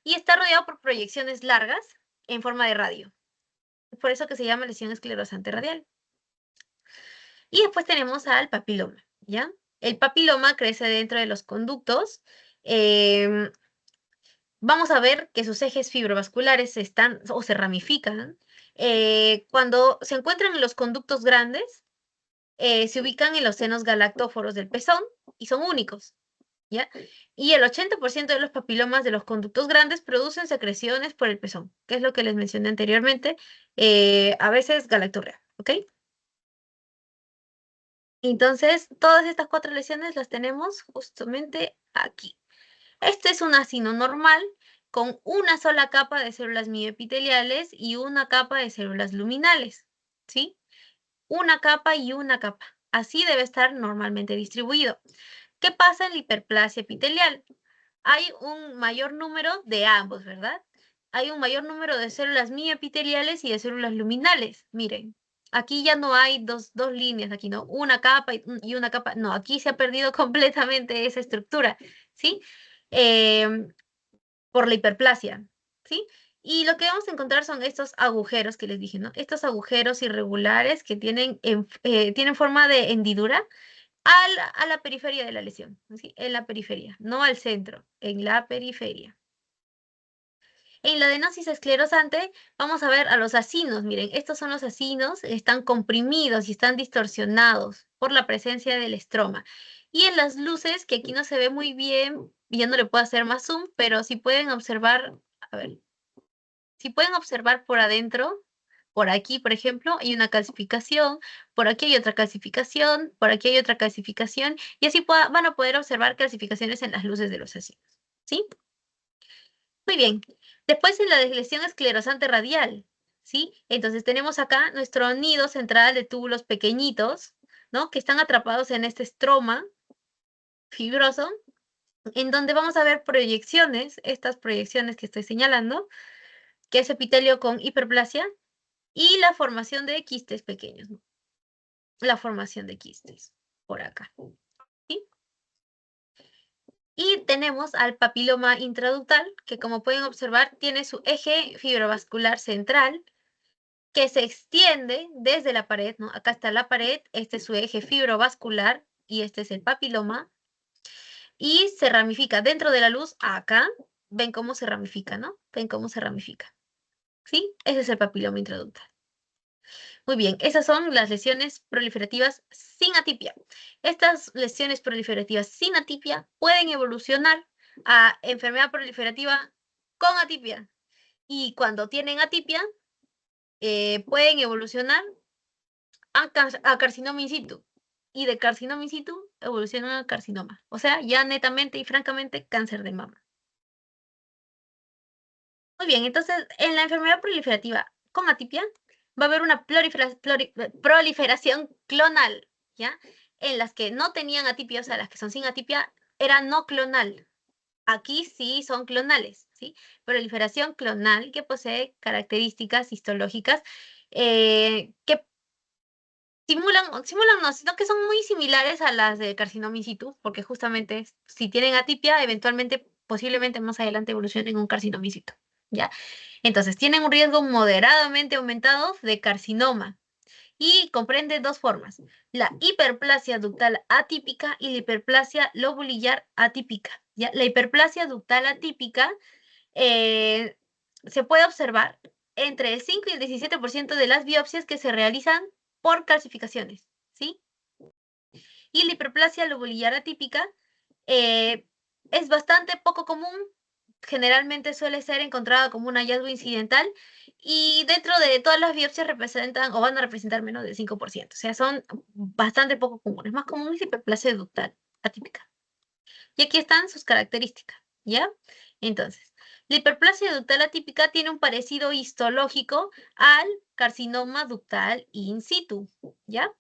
y está rodeado por proyecciones largas en forma de radio. Es por eso que se llama lesión esclerosante radial. Y después tenemos al papiloma, ¿ya? El papiloma crece dentro de los conductos. Vamos a ver que sus ejes fibrovasculares están o se ramifican. Cuando se encuentran en los conductos grandes, se ubican en los senos galactóforos del pezón y son únicos, ¿ya? Y el 80% de los papilomas de los conductos grandes producen secreciones por el pezón, que es lo que les mencioné anteriormente, a veces galactorrea, ¿ok? Entonces, todas estas 4 lesiones las tenemos justamente aquí. Este es un acino normal con una sola capa de células mioepiteliales y una capa de células luminales, ¿sí? Una capa y una capa. Así debe estar normalmente distribuido. ¿Qué pasa en la hiperplasia epitelial? Hay un mayor número de ambos, ¿verdad? Hay un mayor número de células mioepiteliales y de células luminales. Miren, aquí ya no hay dos líneas, aquí no, una capa y una capa. No, aquí se ha perdido completamente esa estructura, ¿sí? Em, por la hiperplasia, ¿sí? Y lo que vamos a encontrar son estos agujeros que les dije, ¿no? Estos agujeros irregulares que tienen forma de hendidura a la periferia de la lesión, ¿sí? En la periferia, no al centro, en la periferia. En la adenosis esclerosante vamos a ver a los acinos. Miren, estos son los acinos, están comprimidos y están distorsionados por la presencia del estroma. Y en las luces, que aquí no se ve muy bien, ya no le puedo hacer más zoom, pero si pueden observar, a ver, si pueden observar por adentro, por aquí, por ejemplo, hay una calcificación, por aquí hay otra calcificación, por aquí hay otra calcificación, y así van a poder observar calcificaciones en las luces de los acinos, ¿sí? Muy bien. Después en la lesión esclerosante radial, ¿sí? Entonces tenemos acá nuestro nido central de túbulos pequeñitos, ¿no? Que están atrapados en este estroma fibroso, en donde vamos a ver proyecciones, estas proyecciones que estoy señalando, que es epitelio con hiperplasia, y la formación de quistes pequeños, ¿no? La formación de quistes, por acá, ¿sí? Y tenemos al papiloma intraductal, que como pueden observar, tiene su eje fibrovascular central, que se extiende desde la pared, ¿no? Acá está la pared, este es su eje fibrovascular, y este es el papiloma, y se ramifica dentro de la luz, acá, ven cómo se ramifica, ¿no? Ven cómo se ramifica, ¿sí? Ese es el papiloma intraductal. Muy bien, esas son las lesiones proliferativas sin atipia. Estas lesiones proliferativas sin atipia pueden evolucionar a enfermedad proliferativa con atipia. Y cuando tienen atipia, pueden evolucionar a carcinoma in situ. Y de carcinoma in situ evolucionan a carcinoma. O sea, ya netamente y francamente cáncer de mama. Muy bien, entonces en la enfermedad proliferativa con atipia va a haber una proliferación clonal, ¿ya? En las que no tenían atipia, o sea, las que son sin atipia, era no clonal. Aquí sí son clonales, ¿sí? Proliferación clonal que posee características histológicas que simulan no, sino que son muy similares a las de carcinoma in situ, porque justamente si tienen atipia, eventualmente, posiblemente más adelante evolucionen en un carcinoma in situ, ¿ya? Entonces, tienen un riesgo moderadamente aumentado de carcinoma y comprende dos formas, la hiperplasia ductal atípica y la hiperplasia lobulillar atípica, ¿ya? La hiperplasia ductal atípica eh, se puede observar entre el 5 y el 17% de las biopsias que se realizan por calcificaciones, ¿sí? Y la hiperplasia lobulillar atípica es bastante poco común, generalmente suele ser encontrada como un hallazgo incidental y dentro de todas las biopsias representan o van a representar menos del 5%, o sea, son bastante poco comunes. Más común es la hiperplasia ductal atípica. Y aquí están sus características, ¿ya? Entonces, la hiperplasia ductal atípica tiene un parecido histológico al carcinoma ductal in situ, ¿ya?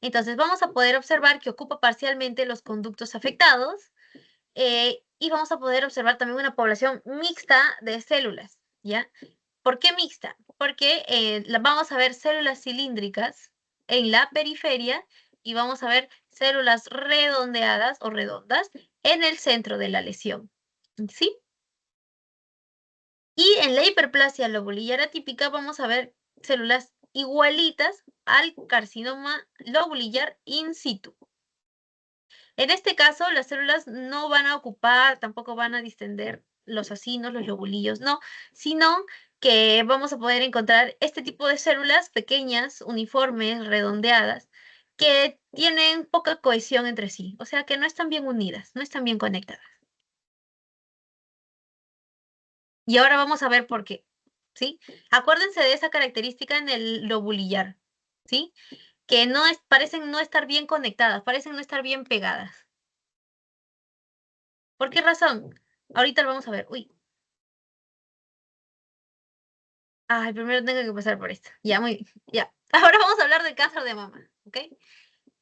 Entonces, vamos a poder observar que ocupa parcialmente los conductos afectados y vamos a poder observar también una población mixta de células, ¿ya? ¿Por qué mixta? Porque vamos a ver células cilíndricas en la periferia y vamos a ver células redondeadas o redondas en el centro de la lesión, ¿sí? Y en la hiperplasia lobulillar atípica vamos a ver células igualitas al carcinoma lobulillar in situ. En este caso, las células no van a ocupar, tampoco van a distender los acinos, los lobulillos, no, sino que vamos a poder encontrar este tipo de células pequeñas, uniformes, redondeadas, que tienen poca cohesión entre sí, o sea que no están bien unidas, no están bien conectadas. Y ahora vamos a ver por qué, ¿sí? Acuérdense de esa característica en el lobulillar, ¿sí? Que no parecen no estar bien conectadas, parecen no estar bien pegadas. ¿Por qué razón? Ahorita lo vamos a ver. Uy. Ay, primero tengo que pasar por esto. Ya, muy bien. Ya. Ahora vamos a hablar del cáncer de mama, ¿ok?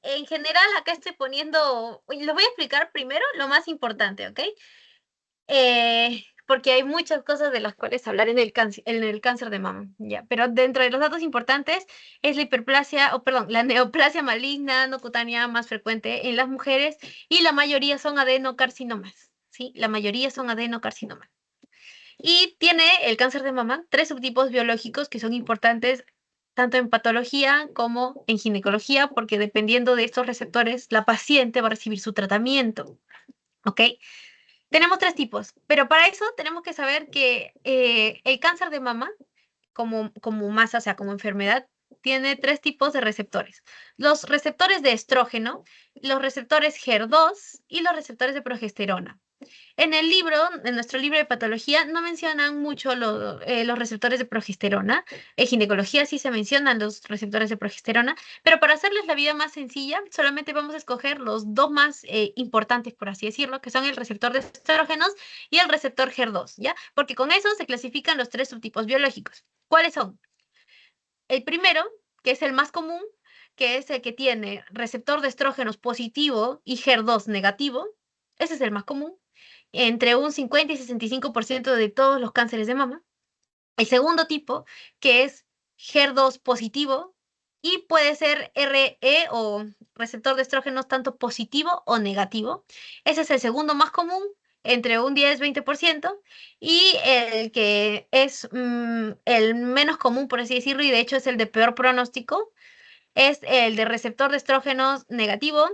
En general, acá estoy poniendo, oye, les voy a explicar primero lo más importante, ¿ok? Porque hay muchas cosas de las cuales hablar en el cáncer de mama, ya. Pero dentro de los datos importantes es la hiperplasia, o perdón, la neoplasia maligna no cutánea más frecuente en las mujeres y la mayoría son adenocarcinomas, ¿sí? La mayoría son adenocarcinomas. Y tiene el cáncer de mama 3 subtipos biológicos que son importantes tanto en patología como en ginecología, porque dependiendo de estos receptores, la paciente va a recibir su tratamiento. ¿Ok? Tenemos 3 tipos, pero para eso tenemos que saber que el cáncer de mama, como masa, o sea, como enfermedad, tiene 3 tipos de receptores. Los receptores de estrógeno, los receptores HER2 y los receptores de progesterona. En el libro, en nuestro libro de patología, no mencionan mucho los receptores de progesterona. En ginecología sí se mencionan los receptores de progesterona, pero para hacerles la vida más sencilla, solamente vamos a escoger los dos más importantes, por así decirlo, que son el receptor de estrógenos y el receptor HER2, ¿ya? Porque con eso se clasifican los tres subtipos biológicos. ¿Cuáles son? El primero, que es el más común, que es el que tiene receptor de estrógenos positivo y HER2 negativo. Ese es el más común, entre un 50 y 65% de todos los cánceres de mama. El segundo tipo, que es HER2 positivo y puede ser RE o receptor de estrógenos tanto positivo o negativo. Ese es el segundo más común, entre un 10-20%, y el que es el menos común, por así decirlo, y de hecho es el de peor pronóstico, es el de receptor de estrógenos negativo,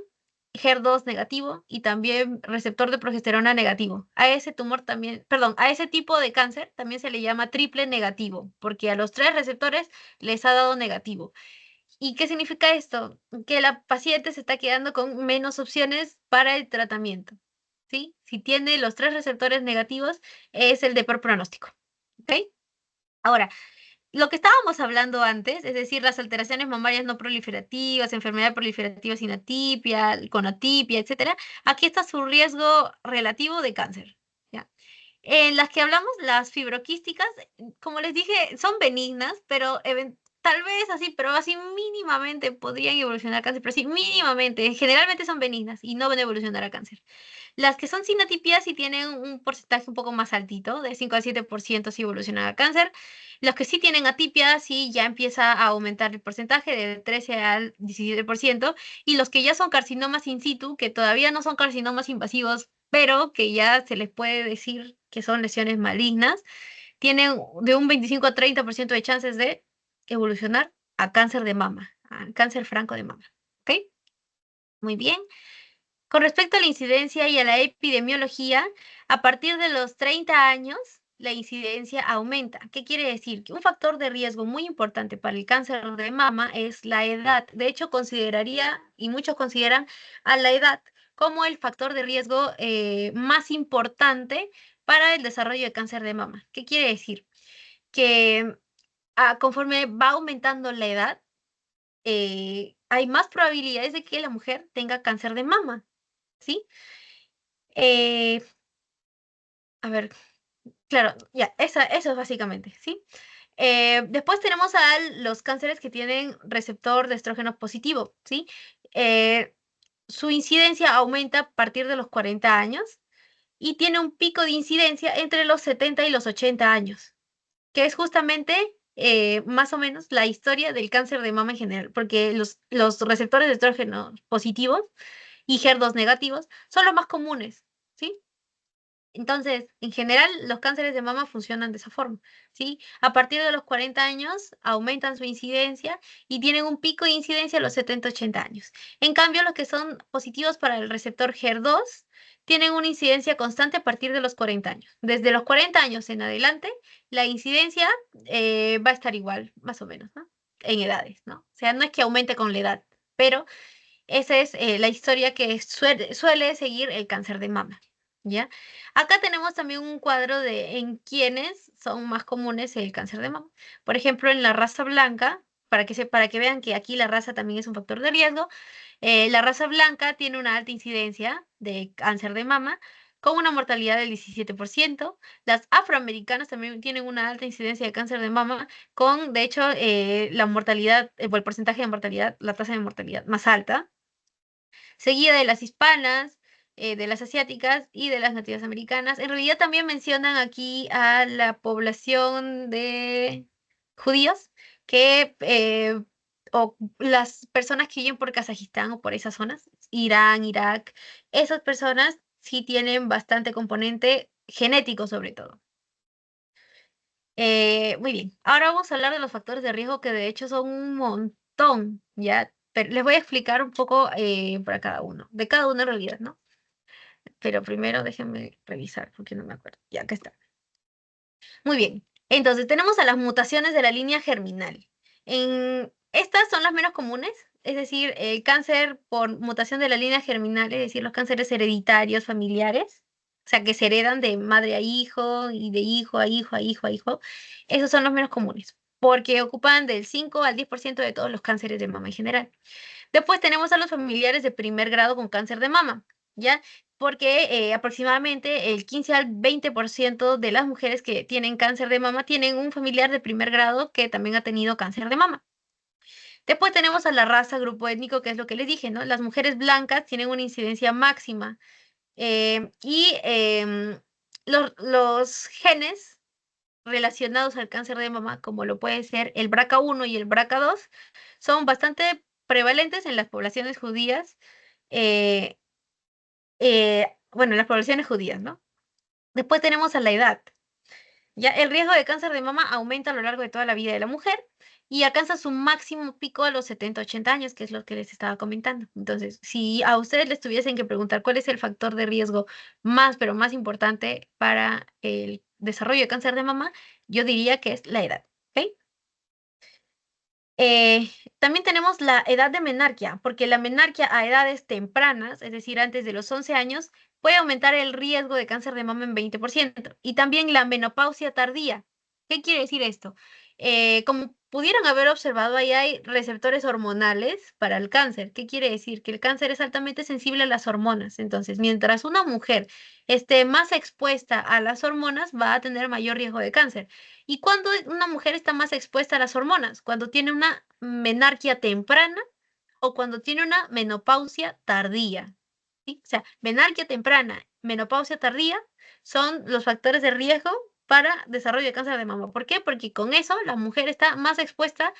HER2 negativo y también receptor de progesterona negativo. A ese tumor también, perdón, a ese tipo de cáncer también se le llama triple negativo, porque a los tres receptores les ha dado negativo. ¿Y qué significa esto? Que la paciente se está quedando con menos opciones para el tratamiento, ¿sí? Si tiene los tres receptores negativos, es el de peor pronóstico, ¿ok? Ahora, lo que estábamos hablando antes, es decir, las alteraciones mamarias no proliferativas, enfermedad proliferativa sin atipia, con atipia, etcétera, aquí está su riesgo relativo de cáncer, ¿ya? En las que hablamos, las fibroquísticas, como les dije, son benignas, pero tal vez así, pero así mínimamente podrían evolucionar a cáncer, pero sí mínimamente, generalmente son benignas y no van a evolucionar a cáncer. Las que son sin atipia sí tienen un porcentaje un poco más altito, de 5 al 7% sí evolucionan a cáncer. Los que sí tienen atipia sí ya empieza a aumentar el porcentaje del 13 al 17%. Y los que ya son carcinomas in situ, que todavía no son carcinomas invasivos, pero que ya se les puede decir que son lesiones malignas, tienen de un 25 a 30% de chances de evolucionar a cáncer de mama, a cáncer franco de mama. ¿Ok? Muy bien. Con respecto a la incidencia y a la epidemiología, a partir de los 30 años, la incidencia aumenta. ¿Qué quiere decir? Que un factor de riesgo muy importante para el cáncer de mama es la edad. De hecho, consideraría, y muchos consideran a la edad como el factor de riesgo más importante para el desarrollo de cáncer de mama. ¿Qué quiere decir? Que conforme va aumentando la edad, hay más probabilidades de que la mujer tenga cáncer de mama, ¿sí? Eh, a ver, claro, ya, eso es básicamente, ¿sí? Después tenemos a los cánceres que tienen receptor de estrógeno positivo, ¿sí? Eh, Su incidencia aumenta a partir de los 40 años y tiene un pico de incidencia entre los 70 y los 80 años, que es justamente más o menos la historia del cáncer de mama en general, porque los receptores de estrógeno positivos y HER2 negativos son los más comunes, ¿sí? Entonces, en general, los cánceres de mama funcionan de esa forma, ¿sí? A partir de los 40 años aumentan su incidencia y tienen un pico de incidencia a los 70-80 años. En cambio, los que son positivos para el receptor HER2 tienen una incidencia constante a partir de los 40 años. Desde los 40 años en adelante, la incidencia va a estar igual, más o menos, ¿no? En edades, ¿no? O sea, no es que aumente con la edad, pero esa es la historia que suele seguir el cáncer de mama, ¿ya? Acá tenemos también un cuadro de en quiénes son más comunes el cáncer de mama. Por ejemplo, en la raza blanca, para que vean que aquí la raza también es un factor de riesgo, la raza blanca tiene una alta incidencia de cáncer de mama, con una mortalidad del 17%. Las afroamericanas también tienen una alta incidencia de cáncer de mama, con, de hecho, la mortalidad, o el porcentaje de mortalidad, la tasa de mortalidad más alta, seguida de las hispanas, de las asiáticas y de las nativas americanas. En realidad también mencionan aquí a la población de judíos que, o las personas que viven por Kazajistán o por esas zonas, Irán, Irak, esas personas sí tienen bastante componente genético sobre todo. Muy bien, ahora vamos a hablar de los factores de riesgo que de hecho son un montón, ¿ya? Pero les voy a explicar un poco para cada uno, de cada uno en realidad, ¿no? Pero primero déjenme revisar porque no me acuerdo. Ya, acá está. Muy bien, entonces tenemos a las mutaciones de la línea germinal. Estas son las menos comunes, es decir, el cáncer por mutación de la línea germinal, es decir, los cánceres hereditarios familiares. o sea, que se heredan de madre a hijo y de hijo a hijo a hijo a hijo, esos son los menos comunes, porque ocupan del 5 al 10% de todos los cánceres de mama en general. Después tenemos a los familiares de primer grado con cáncer de mama, ¿ya? Porque aproximadamente el 15 al 20% de las mujeres que tienen cáncer de mama tienen un familiar de primer grado que también ha tenido cáncer de mama. Después tenemos a la raza, grupo étnico, que es lo que les dije, ¿no? Las mujeres blancas tienen una incidencia máxima y los genes relacionados al cáncer de mama, como lo puede ser el BRCA1 y el BRCA2, son bastante prevalentes en las poblaciones judías, eh, bueno, en las poblaciones judías, ¿no? Después tenemos a la edad. Ya el riesgo de cáncer de mama aumenta a lo largo de toda la vida de la mujer y alcanza su máximo pico a los 70-80 años, que es lo que les estaba comentando. Entonces, si a ustedes les tuviesen que preguntar cuál es el factor de riesgo más, pero más importante para el desarrollo de cáncer de mama, yo diría que es la edad. ¿Ok? Eh, También tenemos la edad de menarquia, porque la menarquia a edades tempranas, es decir, antes de los 11 años, puede aumentar el riesgo de cáncer de mama en 20%. Y también la menopausia tardía. ¿Qué quiere decir esto? Como pudieron haber observado, ahí hay receptores hormonales para el cáncer. ¿Qué quiere decir? Que el cáncer es altamente sensible a las hormonas. Entonces, mientras una mujer esté más expuesta a las hormonas, va a tener mayor riesgo de cáncer. ¿Y cuando una mujer está más expuesta a las hormonas? Cuando tiene una menarquia temprana o cuando tiene una menopausia tardía. ¿Sí? O sea, menarquia temprana, menopausia tardía son los factores de riesgo para desarrollo de cáncer de mama. ¿Por qué? Porque con eso la mujer está más expuesta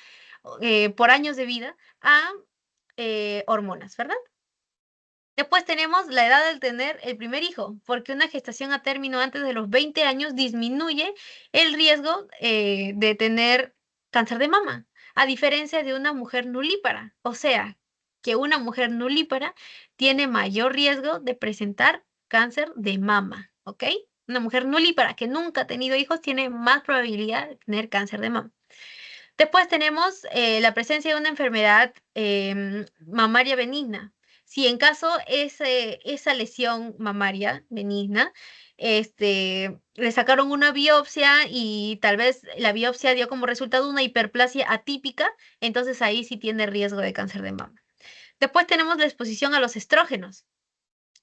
por años de vida a hormonas, ¿verdad? Después tenemos la edad del tener el primer hijo, porque una gestación a término antes de los 20 años disminuye el riesgo de tener cáncer de mama, a diferencia de una mujer nulípara. O sea, que una mujer nulípara tiene mayor riesgo de presentar cáncer de mama, ¿ok? Una mujer nulípara que nunca ha tenido hijos tiene más probabilidad de tener cáncer de mama. Después tenemos la presencia de una enfermedad mamaria benigna. Si en caso esa lesión mamaria benigna, le sacaron una biopsia y tal vez la biopsia dio como resultado una hiperplasia atípica, entonces ahí sí tiene riesgo de cáncer de mama. Después tenemos la exposición a los estrógenos.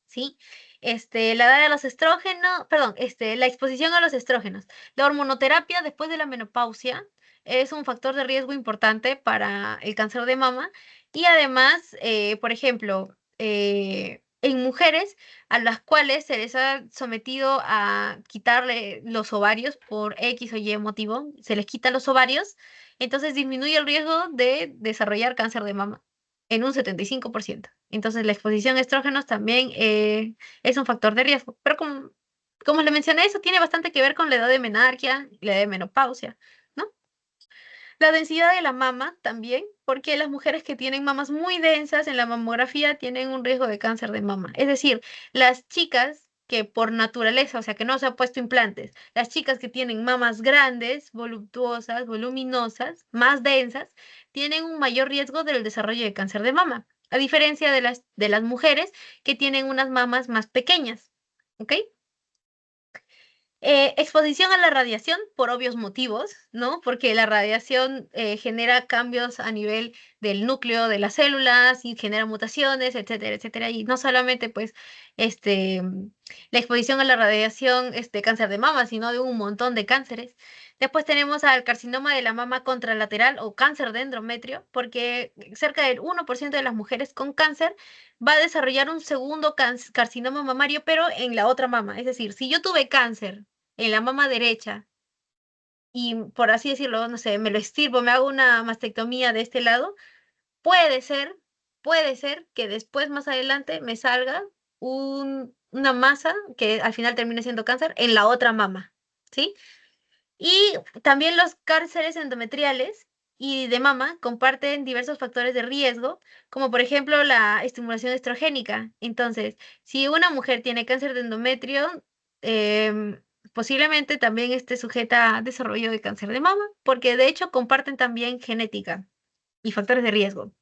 ¿Sí? La edad de los estrógenos, perdón, la exposición a los estrógenos. La hormonoterapia después de la menopausia es un factor de riesgo importante para el cáncer de mama y además, por ejemplo, en mujeres a las cuales se les ha sometido a quitarle los ovarios por X o Y motivo, se les quita los ovarios, entonces disminuye el riesgo de desarrollar cáncer de mama en un 75%. Entonces, la exposición a estrógenos también es un factor de riesgo. Pero como le mencioné, eso tiene bastante que ver con la edad de menarquia y la edad de menopausia, ¿no? La densidad de la mama también, porque las mujeres que tienen mamas muy densas en la mamografía tienen un riesgo de cáncer de mama. Es decir, las chicas que por naturaleza, o sea, que no se han puesto implantes, las chicas que tienen mamas grandes, voluptuosas, voluminosas, más densas, tienen un mayor riesgo del desarrollo de cáncer de mama, a diferencia de las mujeres que tienen unas mamas más pequeñas. ¿Ok? Exposición a la radiación por obvios motivos, ¿no? Porque la radiación genera cambios a nivel del núcleo de las células y genera mutaciones, etcétera, etcétera. Y no solamente, pues, la exposición a la radiación, cáncer de mama, sino de un montón de cánceres. Después tenemos al carcinoma de la mama contralateral o cáncer de endometrio, porque cerca del 1% de las mujeres con cáncer va a desarrollar un segundo carcinoma mamario, pero en la otra mama. Es decir, si yo tuve cáncer en la mama derecha y por así decirlo, no sé, me lo estirpo, me hago una mastectomía de este lado, puede ser, puede ser que después más adelante me salga una masa que al final termine siendo cáncer en la otra mama, ¿sí? Y también los cánceres endometriales y de mama comparten diversos factores de riesgo, como por ejemplo la estimulación estrogénica. Entonces, si una mujer tiene cáncer de endometrio, posiblemente también esté sujeta a desarrollo de cáncer de mama, porque de hecho comparten también genética y factores de riesgo.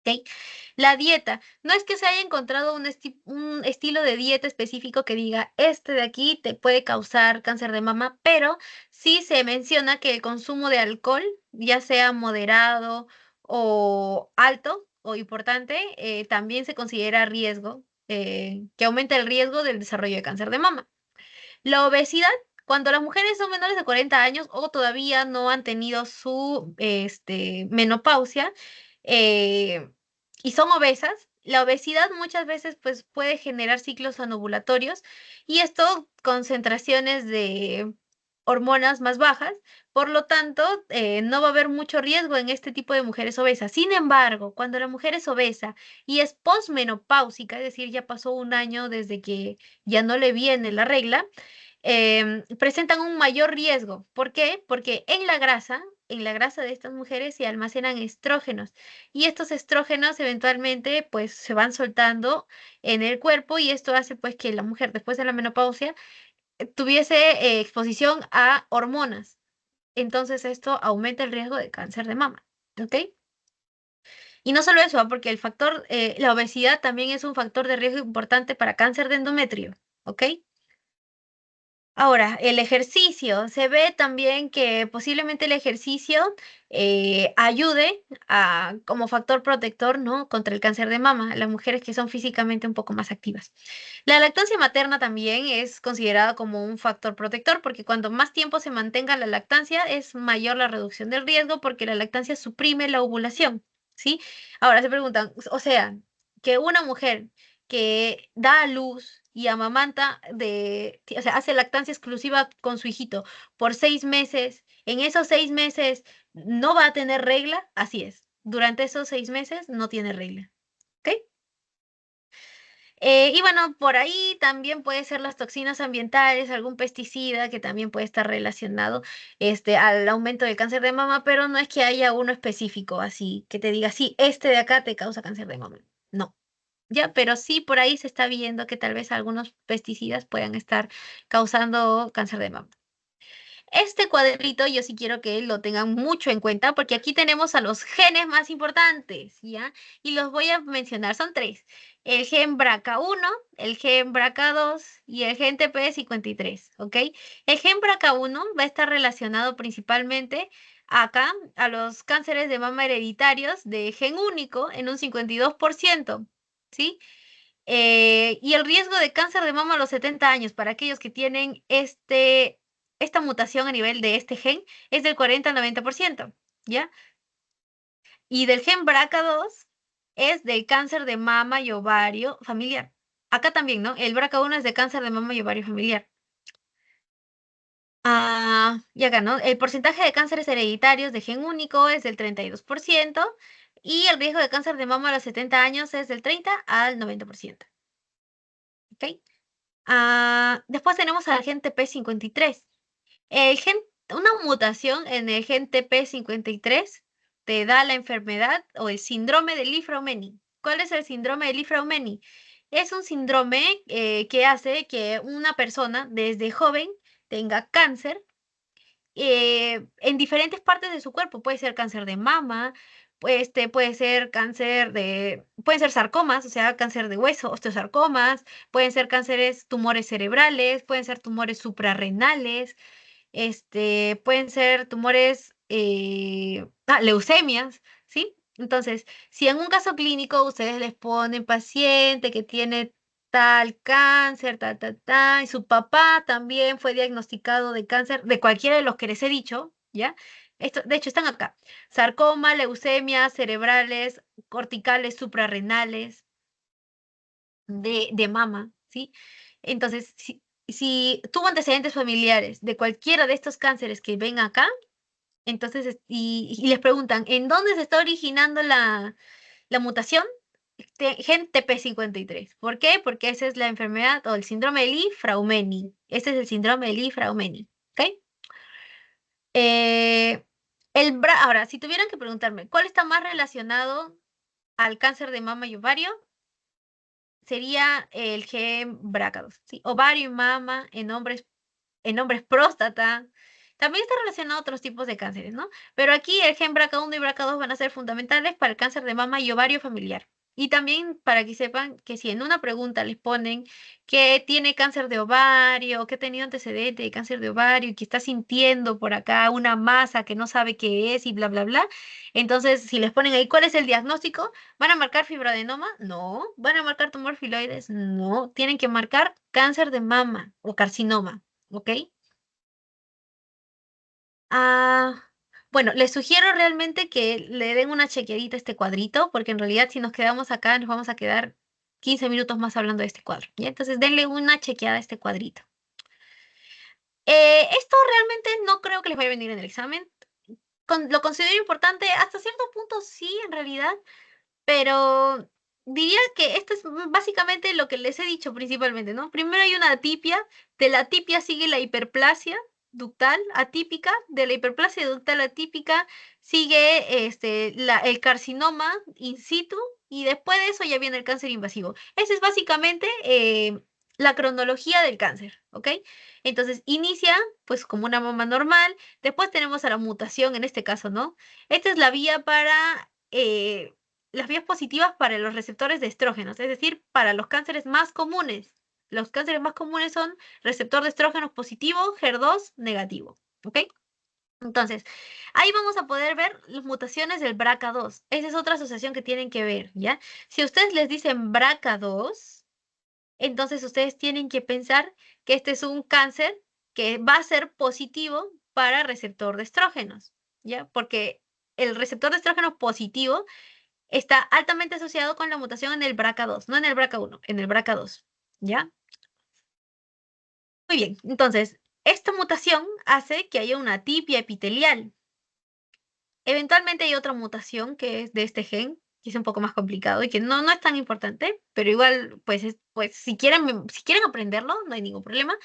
¿Ok? La dieta, no es que se haya encontrado un estilo de dieta específico que diga, este de aquí te puede causar cáncer de mama, pero sí se menciona que el consumo de alcohol, ya sea moderado o alto o importante, también se considera riesgo, que aumenta el riesgo del desarrollo de cáncer de mama. La obesidad, cuando las mujeres son menores de 40 años o todavía no han tenido su menopausia eh, y son obesas, la obesidad muchas veces pues, puede generar ciclos anovulatorios y esto concentraciones de hormonas más bajas, por lo tanto, no va a haber mucho riesgo en este tipo de mujeres obesas. Sin embargo, cuando la mujer es obesa y es posmenopáusica, es decir, ya pasó un año desde que ya no le viene la regla, presentan un mayor riesgo. ¿Por qué? Porque en la grasa de estas mujeres se almacenan estrógenos y estos estrógenos eventualmente pues se van soltando en el cuerpo y esto hace pues que la mujer después de la menopausia tuviese exposición a hormonas. Entonces esto aumenta el riesgo de cáncer de mama. ¿Ok? Y no solo eso, porque la obesidad también es un factor de riesgo importante para cáncer de endometrio. ¿Ok? Ahora, el ejercicio. Se ve también que posiblemente el ejercicio ayude como factor protector, ¿no? Contra el cáncer de mama, las mujeres que son físicamente un poco más activas. La lactancia materna también es considerada como un factor protector porque cuando más tiempo se mantenga la lactancia es mayor la reducción del riesgo porque la lactancia suprime la ovulación, ¿sí? Ahora se preguntan, o sea, que una mujer que da a luz y amamanta o sea, hace lactancia exclusiva con su hijito por 6 meses, en esos 6 meses no va a tener regla, así es. Durante esos 6 meses no tiene regla. ¿Ok? Y bueno, por ahí también puede ser las toxinas ambientales, algún pesticida que también puede estar relacionado al aumento del cáncer de mama, pero no es que haya uno específico así que te diga, sí, este de acá te causa cáncer de mama. No. Ya, pero sí por ahí se está viendo que tal vez algunos pesticidas puedan estar causando cáncer de mama. Este cuadrito yo sí quiero que lo tengan mucho en cuenta porque aquí tenemos a los genes más importantes, ¿ya? Y los voy a mencionar, son tres. El gen BRCA1, el gen BRCA2 y el gen TP53, ¿ok? El gen BRCA1 va a estar relacionado principalmente acá a los cánceres de mama hereditarios de gen único en un 52%, ¿sí? Y el riesgo de cáncer de mama a los 70 años para aquellos que tienen esta mutación a nivel de este gen es del 40 al 90%, ¿ya? Y del gen BRCA2 es del cáncer de mama y ovario familiar. Acá también, ¿no? El BRCA1 es de cáncer de mama y ovario familiar. Y acá, ¿no? El porcentaje de cánceres hereditarios de gen único es del 32% y el riesgo de cáncer de mama a los 70 años es del 30 al 90%. ¿Ok? Después tenemos al gen TP53. El gen, una mutación en el gen TP53 te da la enfermedad o el síndrome de Li-Fraumeni. ¿Cuál es el síndrome de Li-Fraumeni? Es un síndrome que hace que una persona desde joven tenga cáncer en diferentes partes de su cuerpo. Puede ser cáncer de mama, pues, puede ser pueden ser sarcomas, o sea, cáncer de hueso, osteosarcomas, pueden ser cánceres, tumores cerebrales, pueden ser tumores suprarrenales, pueden ser tumores, leucemias, ¿sí? Entonces, si en un caso clínico ustedes les ponen paciente que tiene tal cáncer, y su papá también fue diagnosticado de cáncer de cualquiera de los que les he dicho, ¿ya? De hecho, están acá. Sarcoma, leucemias cerebrales, corticales, suprarrenales, de mama, ¿sí? Entonces, si tuvo antecedentes familiares de cualquiera de estos cánceres que ven acá, entonces, y les preguntan, ¿en dónde se está originando la mutación? Gen TP53. ¿Por qué? Porque esa es la enfermedad o el síndrome de Li-Fraumeni. Este es el síndrome de Li-Fraumeni. ¿Ok? Eh, ahora, si tuvieran que preguntarme, ¿cuál está más relacionado al cáncer de mama y ovario? Sería el gen BRCA2, ¿sí? Ovario y mama en hombres próstata. También está relacionado a otros tipos de cánceres, ¿no? Pero aquí el gen BRCA1 y BRCA2 van a ser fundamentales para el cáncer de mama y ovario familiar. Y también para que sepan que si en una pregunta les ponen que tiene cáncer de ovario, que ha tenido antecedente de cáncer de ovario y que está sintiendo por acá una masa que no sabe qué es y bla, bla, bla, entonces si les ponen ahí cuál es el diagnóstico, ¿van a marcar fibroadenoma? No. ¿Van a marcar tumor filoides? No. Tienen que marcar cáncer de mama o carcinoma, ¿ok? Ah, bueno, les sugiero realmente que le den una chequeadita a este cuadrito, porque en realidad si nos quedamos acá nos vamos a quedar 15 minutos más hablando de este cuadro, ¿ya? Entonces denle una chequeada a este cuadrito. Esto realmente no creo que les vaya a venir en el examen. Lo considero importante, hasta cierto punto sí, en realidad, pero diría que esto es básicamente lo que les he dicho principalmente, ¿no? Primero hay una atipia, de la atipia sigue la hiperplasia ductal atípica, de la hiperplasia ductal atípica sigue el carcinoma in situ y después de eso ya viene el cáncer invasivo. Esa es básicamente la cronología del cáncer, ¿ok? Entonces inicia pues como una mama normal, después tenemos a la mutación en este caso, ¿no? Esta es la vía para las vías positivas para los receptores de estrógenos, es decir, para los cánceres más comunes. Los cánceres más comunes son receptor de estrógenos positivo, HER2 negativo. ¿Ok? Entonces, ahí vamos a poder ver las mutaciones del BRCA2. Esa es otra asociación que tienen que ver, ¿ya? Si ustedes les dicen BRCA2, entonces ustedes tienen que pensar que este es un cáncer que va a ser positivo para receptor de estrógenos, ¿ya? Porque el receptor de estrógenos positivo está altamente asociado con la mutación en el BRCA2, no en el BRCA1, en el BRCA2, ¿ya? Muy bien, entonces, esta mutación hace que haya una atipia epitelial. Eventualmente hay otra mutación que es de este gen, que es un poco más complicado y que no es tan importante, pero igual, pues, pues si quieren aprenderlo, no hay ningún problema.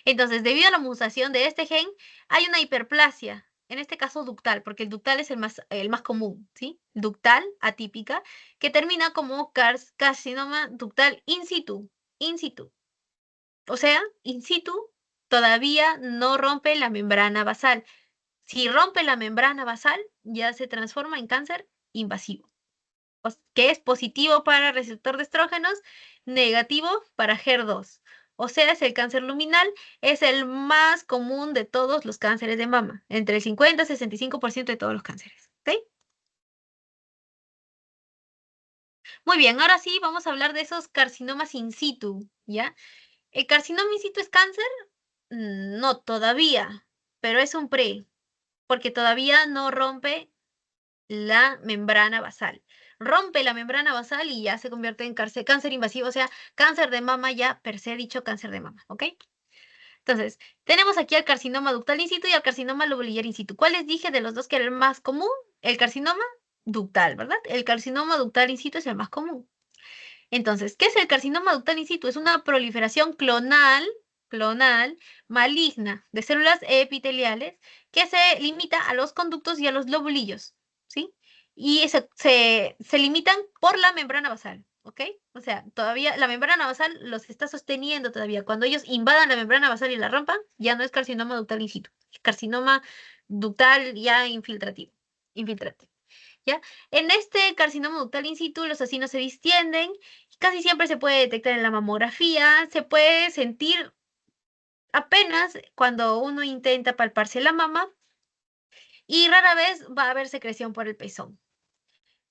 Entonces, debido a la mutación de este gen, hay una hiperplasia, en este caso ductal, porque el ductal es el más común, ¿sí? Ductal atípica, que termina como carcinoma ductal in situ, in situ. O sea, in situ todavía no rompe la membrana basal. Si rompe la membrana basal, ya se transforma en cáncer invasivo, que es positivo para receptor de estrógenos, negativo para HER2. O sea, es el cáncer luminal, es el más común de todos los cánceres de mama, entre el 50 y 65% de todos los cánceres. ¿Ok? Muy bien, ahora sí vamos a hablar de esos carcinomas in situ, ¿ya? ¿El carcinoma in situ es cáncer? No, todavía, pero es un pre, porque todavía no rompe la membrana basal. Rompe la membrana basal y ya se convierte en cáncer invasivo, o sea, cáncer de mama ya per se dicho cáncer de mama, ¿ok? Entonces, tenemos aquí al carcinoma ductal in situ y al carcinoma lobulillar in situ. ¿Cuál les dije de los dos que era el más común? El carcinoma ductal, ¿verdad? El carcinoma ductal in situ es el más común. Entonces, ¿qué es el carcinoma ductal in situ? Es una proliferación clonal maligna de células epiteliales que se limita a los conductos y a los lobulillos, ¿sí? Y se limitan por la membrana basal, ¿ok? O sea, todavía la membrana basal los está sosteniendo todavía. Cuando ellos invadan la membrana basal y la rompan, ya no es carcinoma ductal in situ, es carcinoma ductal ya infiltrante. ¿Ya? En este carcinoma ductal in situ, los acinos se distienden, casi siempre se puede detectar en la mamografía, se puede sentir apenas cuando uno intenta palparse la mama y rara vez va a haber secreción por el pezón.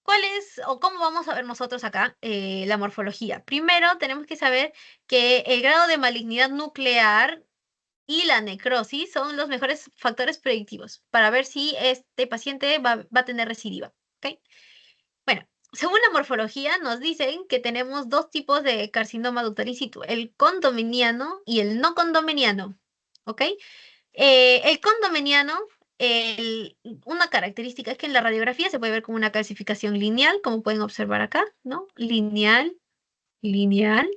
¿Cuál es o cómo vamos a ver nosotros acá la morfología? Primero tenemos que saber que el grado de malignidad nuclear y la necrosis son los mejores factores predictivos para ver si este paciente va a tener recidiva. ¿Ok? Bueno, según la morfología, nos dicen que tenemos dos tipos de carcinoma ductal in situ, el condominiano y el no condominiano. ¿Ok? El condominiano, una característica es que en la radiografía se puede ver como una calcificación lineal, como pueden observar acá, ¿no? Lineal, lineal.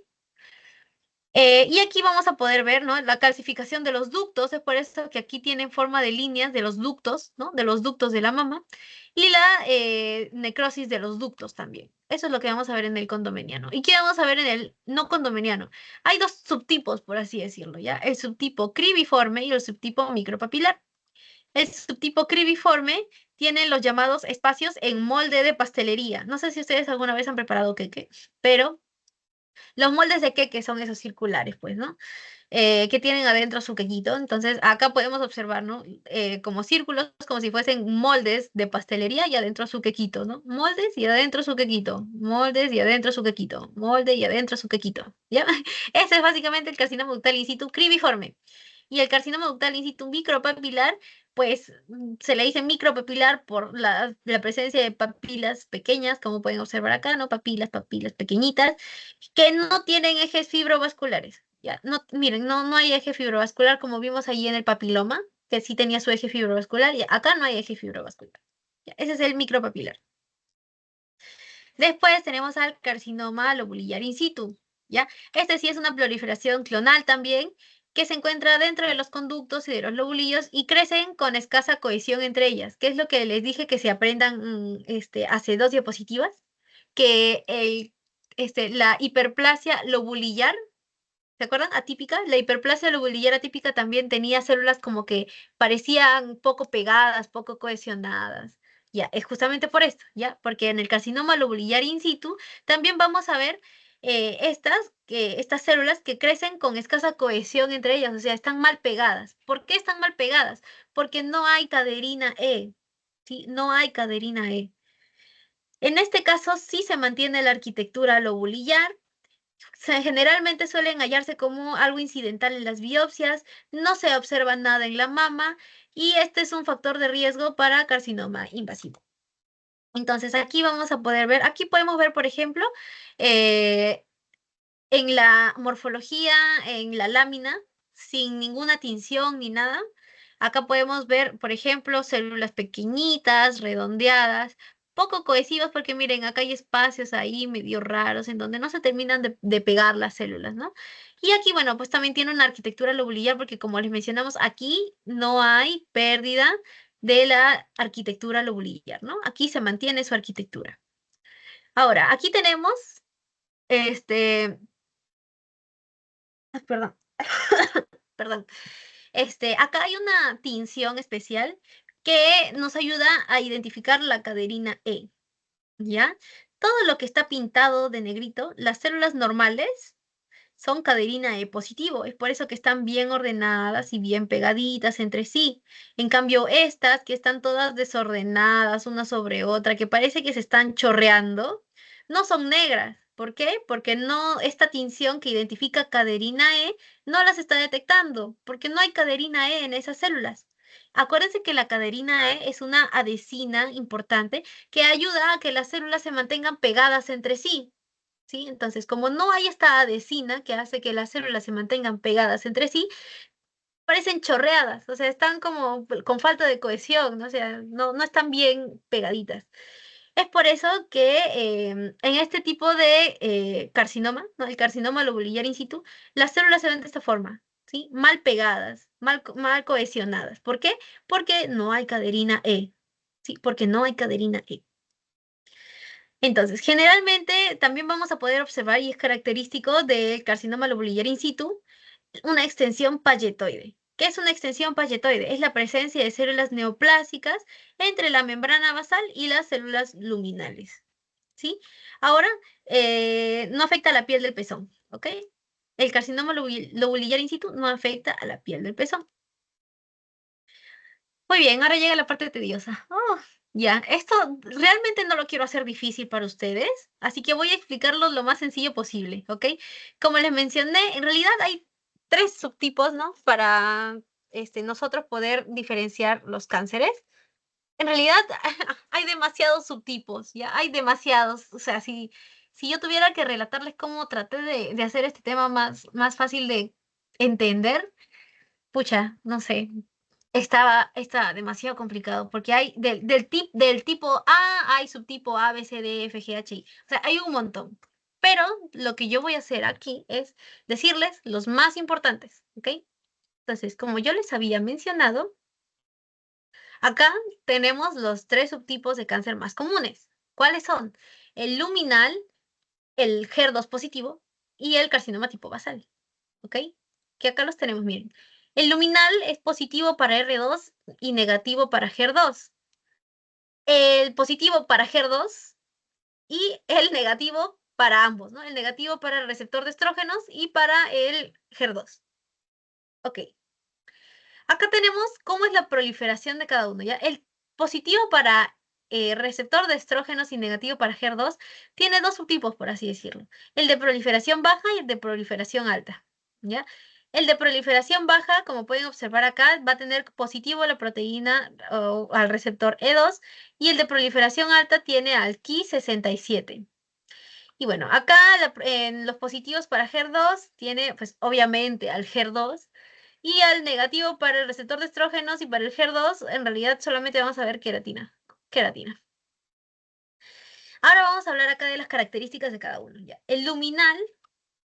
Y aquí vamos a poder ver, ¿no? La calcificación de los ductos, es por eso que aquí tienen forma de líneas de los ductos, ¿no? De los ductos de la mama, y la necrosis de los ductos también. Eso es lo que vamos a ver en el condominiano. ¿Y qué vamos a ver en el no condominiano? Hay dos subtipos, por así decirlo, ¿ya? El subtipo cribiforme y el subtipo micropapilar. El subtipo cribiforme tienen los llamados espacios en molde de pastelería. No sé si ustedes alguna vez han preparado queque, pero los moldes de queque son esos circulares, pues, ¿no? Que tienen adentro su quequito. Entonces, acá podemos observar, ¿no? Como círculos, como si fuesen moldes de pastelería y adentro su quequito, ¿no? Moldes y adentro su quequito, moldes y adentro su quequito, molde y adentro su quequito, ¿ya? Ese es básicamente el carcinoma ductal in situ cribiforme. Y el carcinoma ductal in situ micropapilar, pues se le dice micropapilar por la presencia de papilas pequeñas, como pueden observar acá, ¿no? Papilas pequeñitas, que no tienen ejes fibrovasculares. Ya, no, miren, no hay eje fibrovascular como vimos allí en el papiloma, que sí tenía su eje fibrovascular, y acá no hay eje fibrovascular. Ya, ese es el micropapilar. Después tenemos al carcinoma lobulillar in situ, ¿ya? Este sí es una proliferación clonal también, que se encuentra dentro de los conductos y de los lobulillos y crecen con escasa cohesión entre ellas, que es lo que les dije que se aprendan hace 2 diapositivas, que la hiperplasia lobulillar, ¿se acuerdan? Atípica. La hiperplasia lobulillar atípica también tenía células como que parecían poco pegadas, poco cohesionadas. Ya, es justamente por esto, ¿ya? Porque en el carcinoma lobulillar in situ también vamos a ver estas células que crecen con escasa cohesión entre ellas, o sea, están mal pegadas. ¿Por qué están mal pegadas? Porque no hay caderina E, ¿sí? No hay caderina E. En este caso sí se mantiene la arquitectura lobulillar, generalmente suelen hallarse como algo incidental en las biopsias, no se observa nada en la mama y este es un factor de riesgo para carcinoma invasivo. Entonces aquí vamos a poder ver, aquí podemos ver, por ejemplo, eh, en la morfología, en la lámina, sin ninguna tinción ni nada. Acá podemos ver, por ejemplo, células pequeñitas, redondeadas, poco cohesivas, porque miren, acá hay espacios ahí medio raros en donde no se terminan de pegar las células, ¿no? Y aquí, bueno, pues también tiene una arquitectura lobulillar, porque como les mencionamos, aquí no hay pérdida de la arquitectura lobulillar, ¿no? Aquí se mantiene su arquitectura. Ahora, aquí tenemos, perdón, perdón. Acá hay una tinción especial que nos ayuda a identificar la caderina E, ¿ya? Todo lo que está pintado de negrito, las células normales son caderina E positivo, es por eso que están bien ordenadas y bien pegaditas entre sí. En cambio, estas que están todas desordenadas una sobre otra, que parece que se están chorreando, no son negras. ¿Por qué? Porque no, esta tinción que identifica caderina E no las está detectando, porque no hay caderina E en esas células. Acuérdense que la caderina E es una adhesina importante que ayuda a que las células se mantengan pegadas entre sí. ¿Sí? Entonces, como no hay esta adhesina que hace que las células se mantengan pegadas entre sí, parecen chorreadas, o sea, están como con falta de cohesión, ¿no? O sea, no están bien pegaditas. Es por eso que en este tipo de carcinoma, ¿no? El carcinoma lobulillar in situ, las células se ven de esta forma, ¿sí? Mal pegadas, mal cohesionadas. ¿Por qué? Porque no hay caderina E, ¿sí? Porque no hay caderina E. Entonces, generalmente también vamos a poder observar, y es característico del carcinoma lobulillar in situ, una extensión palletoide. ¿Qué es una extensión palletoide? Es la presencia de células neoplásicas entre la membrana basal y las células luminales. ¿Sí? Ahora, no afecta a la piel del pezón, ¿ok? El carcinoma lobulillar in situ no afecta a la piel del pezón. Muy bien, ahora llega la parte tediosa. Oh, ya, esto realmente no lo quiero hacer difícil para ustedes, así que voy a explicarlo lo más sencillo posible, ¿ok? Como les mencioné, en realidad hay 3 subtipos, ¿no? Para nosotros poder diferenciar los cánceres. En realidad hay demasiados subtipos, ya hay demasiados. O sea, si yo tuviera que relatarles cómo traté de hacer este tema más fácil de entender, pucha, no sé, está demasiado complicado porque hay del tipo A, hay subtipo A, B, C, D, F, G, H, I. O sea, hay un montón. Pero lo que yo voy a hacer aquí es decirles los más importantes, ¿ok? Entonces, como yo les había mencionado, acá tenemos los 3 subtipos de cáncer más comunes. ¿Cuáles son? El luminal, el HER2 positivo y el carcinoma tipo basal, ¿ok? Que acá los tenemos, miren. El luminal es positivo para R2 y negativo para HER2. el positivo para HER2 y el negativo para ambos, ¿no? El negativo para el receptor de estrógenos y para el HER2. Ok. Acá tenemos cómo es la proliferación de cada uno, ¿ya? El positivo para receptor de estrógenos y negativo para HER2 tiene dos subtipos, por así decirlo. El de proliferación baja y el de proliferación alta, ¿ya? El de proliferación baja, como pueden observar acá, va a tener positivo la proteína al receptor E2 y el de proliferación alta tiene al Ki67. Y bueno, acá en los positivos para HER2 tiene, pues obviamente al HER2 y al negativo para el receptor de estrógenos y para el HER2 en realidad solamente vamos a ver queratina. Queratina. Ahora vamos a hablar acá de las características de cada uno. Ya. El luminal,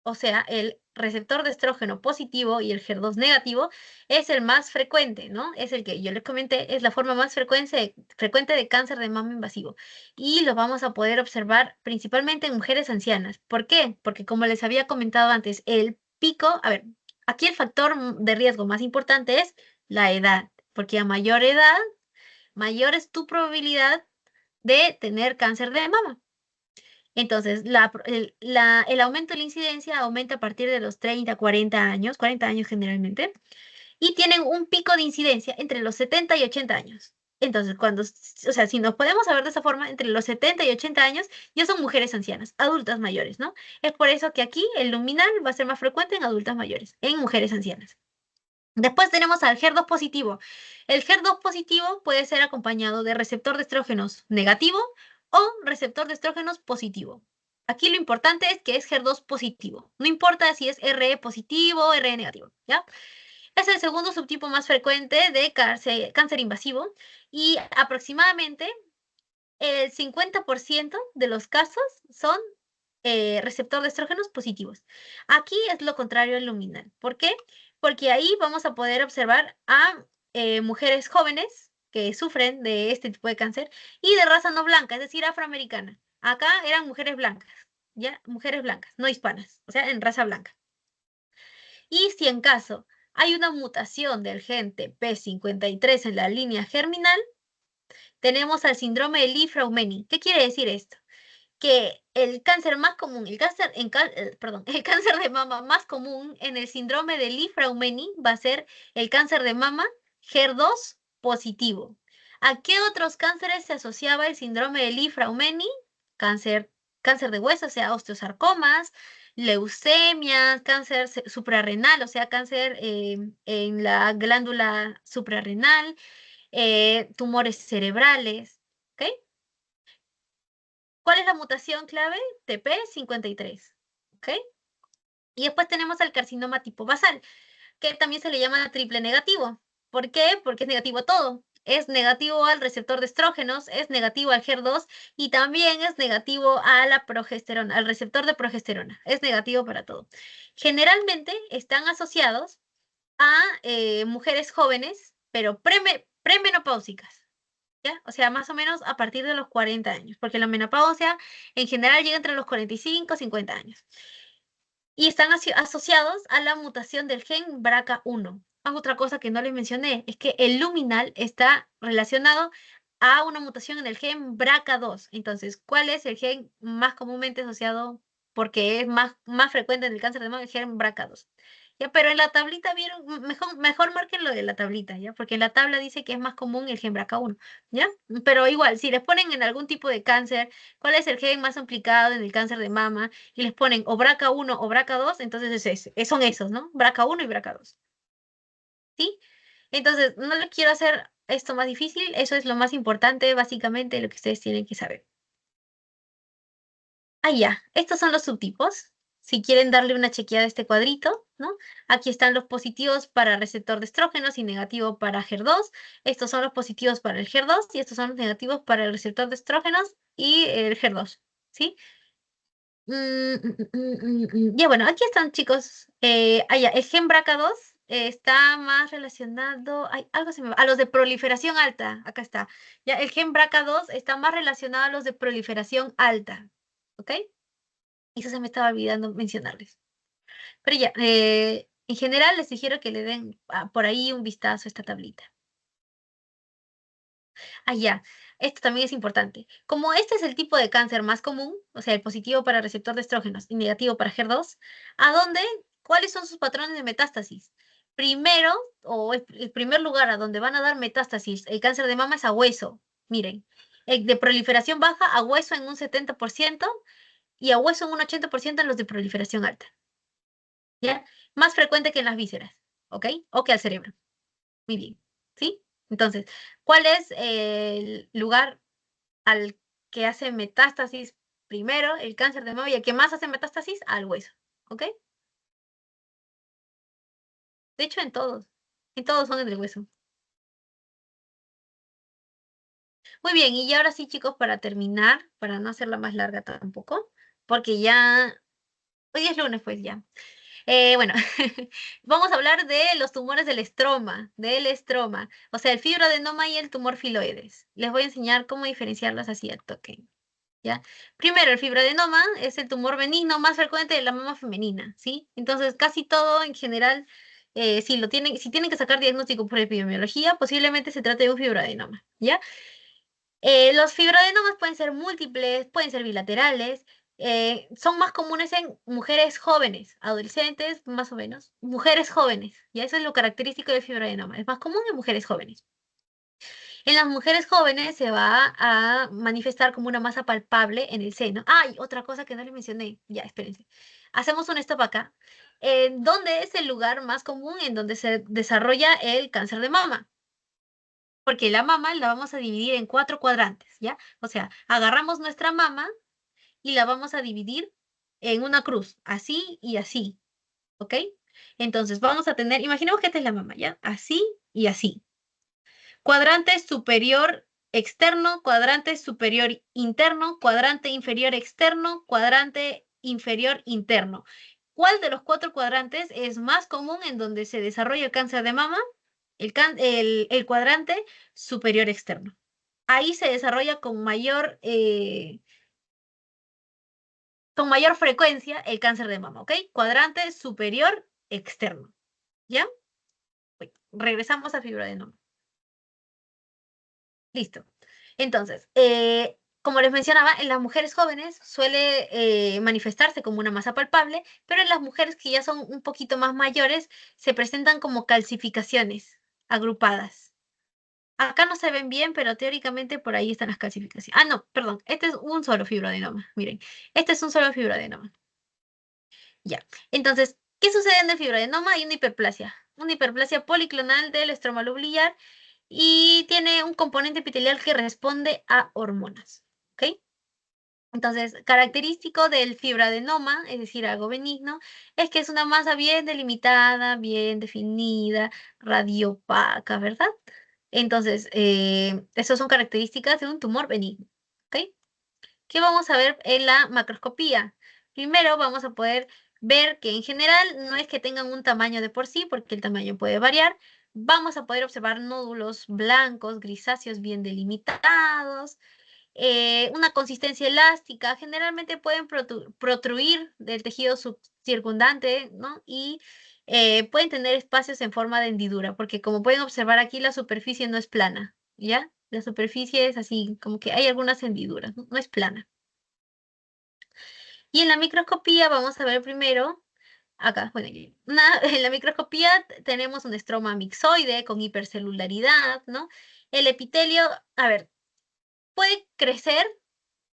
o sea, el receptor de estrógeno positivo y el HER2 negativo, es el más frecuente, ¿no? Es el que yo les comenté, es la forma más frecuente de cáncer de mama invasivo. Y lo vamos a poder observar principalmente en mujeres ancianas. ¿Por qué? Porque como les había comentado antes, el pico, a ver, aquí el factor de riesgo más importante es la edad, porque a mayor edad, mayor es tu probabilidad de tener cáncer de mama. Entonces, el aumento de la incidencia aumenta a partir de los 30, 40 años generalmente, y tienen un pico de incidencia entre los 70 y 80 años. Entonces, o sea, si nos podemos saber de esa forma, entre los 70 y 80 años ya son mujeres ancianas, adultas mayores, ¿no? Es por eso que aquí el luminal va a ser más frecuente en adultas mayores, en mujeres ancianas. Después tenemos al HER2 positivo. El HER2 positivo puede ser acompañado de receptor de estrógenos negativo o receptor de estrógenos positivo. Aquí lo importante es que es HER2 positivo. No importa si es RE positivo o RE negativo, ¿ya? Es el segundo subtipo más frecuente de cáncer invasivo y aproximadamente el 50% de los casos son receptor de estrógenos positivos. Aquí es lo contrario al luminal. ¿Por qué? Porque ahí vamos a poder observar a mujeres jóvenes que sufren de este tipo de cáncer y de raza no blanca, es decir, afroamericana. Acá eran mujeres blancas, ¿ya? Mujeres blancas, no hispanas, o sea, en raza blanca. Y si en caso hay una mutación del gen TP53 en la línea germinal, tenemos al síndrome de Li-Fraumeni. ¿Qué quiere decir esto? Que el cáncer más común, perdón, el cáncer de mama más común en el síndrome de Li-Fraumeni va a ser el cáncer de mama HER2 positivo. ¿A qué otros cánceres se asociaba el síndrome de Li-Fraumeni? Cáncer, cáncer de hueso, o sea, osteosarcomas, leucemia, cáncer suprarrenal, o sea, cáncer en la glándula suprarrenal, tumores cerebrales, ¿ok? ¿Cuál es la mutación clave? TP53, ¿ok? Y después tenemos el carcinoma tipo basal, que también se le llama triple negativo. ¿Por qué? Porque es negativo a todo. Es negativo al receptor de estrógenos, es negativo al HER2 y también es negativo a la progesterona, al receptor de progesterona. Es negativo para todo. Generalmente están asociados a mujeres jóvenes, pero premenopáusicas. ¿Ya? O sea, más o menos a partir de los 40 años, porque la menopausia en general llega entre los 45 y 50 años. Y están asociados a la mutación del gen BRCA1. Otra cosa que no les mencioné es que el luminal está relacionado a una mutación en el gen BRCA2. Entonces, ¿cuál es el gen más comúnmente asociado porque es más frecuente en el cáncer de mama? El gen BRCA2. Ya, pero en la tablita vieron, mejor marquen lo de la tablita, ¿ya? Porque en la tabla dice que es más común el gen BRCA1, ¿ya? Pero igual, si les ponen en algún tipo de cáncer, ¿cuál es el gen más implicado en el cáncer de mama? Y les ponen o BRCA1 o BRCA2, entonces son esos, ¿no? BRCA1 y BRCA2, ¿sí? Entonces, no les quiero hacer esto más difícil, eso es lo más importante, básicamente, lo que ustedes tienen que saber. Ah, ya, estos son los subtipos. Si quieren darle una chequeada a este cuadrito, ¿no? Aquí están los positivos para receptor de estrógenos y negativo para HER2. Estos son los positivos para el HER2 y estos son los negativos para el receptor de estrógenos y el HER2, ¿sí? Ya, bueno, aquí están, chicos. Ya, el gen BRCA2 está más relacionado. Ay, algo se me va. A los de proliferación alta. Acá está. Ya, el gen BRCA2 está más relacionado a los de proliferación alta. ¿Ok? Eso se me estaba olvidando mencionarles. Pero ya, en general les sugiero que le den por ahí un vistazo a esta tablita. Ah, ya. esto también es importante. Como este es el tipo de cáncer más común, o sea, el positivo para receptor de estrógenos y negativo para HER2, ¿a dónde? ¿Cuáles son sus patrones de metástasis? Primero, o el primer lugar a donde van a dar metástasis, el cáncer de mama es a hueso. Miren, de proliferación baja a hueso en un 70% y a hueso en un 80% en los de proliferación alta. ¿Ya? Más frecuente que en las vísceras, ¿ok? O que al cerebro. Muy bien, ¿sí? Entonces, ¿cuál es el lugar al que hace metástasis primero? El cáncer de mama, y el que más hace metástasis al hueso, ¿ok? De hecho, en todos son en el hueso. Muy bien, y ahora sí, chicos, para terminar, para no hacerla más larga tampoco, porque ya, hoy es lunes, pues ya. Bueno, vamos a hablar de los tumores del estroma, o sea, el fibroadenoma y el tumor filoides. Les voy a enseñar cómo diferenciarlos así al toque, ¿ya? Primero, el fibroadenoma es el tumor benigno más frecuente de la mama femenina, ¿sí? Entonces, casi todo en general, si tienen que sacar diagnóstico por epidemiología, posiblemente se trate de un fibroadenoma, ¿ya? Los fibroadenomas pueden ser múltiples, pueden ser bilaterales, son más comunes en mujeres jóvenes, adolescentes, más o menos, mujeres jóvenes, y eso es lo característico del fibroadenoma, es más común en mujeres jóvenes. En las mujeres jóvenes se va a manifestar como una masa palpable en el seno. ¡Ay! Otra cosa que no les mencioné. Ya, espérense. Hacemos un stop acá. ¿Dónde es el lugar más común en donde se desarrolla el cáncer de mama? Porque la mama la vamos a dividir en 4 cuadrantes, ¿ya? O sea, agarramos nuestra mama y la vamos a dividir en una cruz, así y así, ¿ok? Entonces vamos a tener, imaginemos que esta es la mama, ¿ya? Así y así. Cuadrante superior externo, cuadrante superior interno, cuadrante inferior externo, cuadrante inferior interno. ¿Cuál de los 4 cuadrantes es más común en donde se desarrolla el cáncer de mama? El cuadrante superior externo. Ahí se desarrolla con mayor frecuencia el cáncer de mama, ¿ok? Cuadrante superior externo, ¿ya? Regresamos a fibroadenoma. Listo. Entonces, como les mencionaba, en las mujeres jóvenes suele manifestarse como una masa palpable, pero en las mujeres que ya son un poquito más mayores se presentan como calcificaciones agrupadas. Acá no se ven bien, pero teóricamente por ahí están las calcificaciones. Ah, no, perdón. Este es un solo fibroadenoma. Miren, este es un solo fibroadenoma. Ya. Entonces, ¿qué sucede en el fibroadenoma? Hay una hiperplasia policlonal del estroma lobular y tiene un componente epitelial que responde a hormonas. ¿Ok? Entonces, característico del fibroadenoma, es decir, algo benigno, es que es una masa bien delimitada, bien definida, radiopaca, ¿verdad? Entonces, esas son características de un tumor benigno. ¿Ok? ¿Qué vamos a ver en la macroscopía? Primero vamos a poder ver que en general no es que tengan un tamaño de por sí, porque el tamaño puede variar. Vamos a poder observar nódulos blancos, grisáceos bien delimitados, una consistencia elástica. Generalmente pueden protruir del tejido circundante, ¿no? Y pueden tener espacios en forma de hendidura, porque como pueden observar aquí, la superficie no es plana, ¿ya? La superficie es así, como que hay algunas hendiduras, no es plana. Y en la microscopía vamos a ver primero, acá, bueno, en la microscopía tenemos un estroma mixoide con hipercelularidad, ¿no? El epitelio, a ver, puede crecer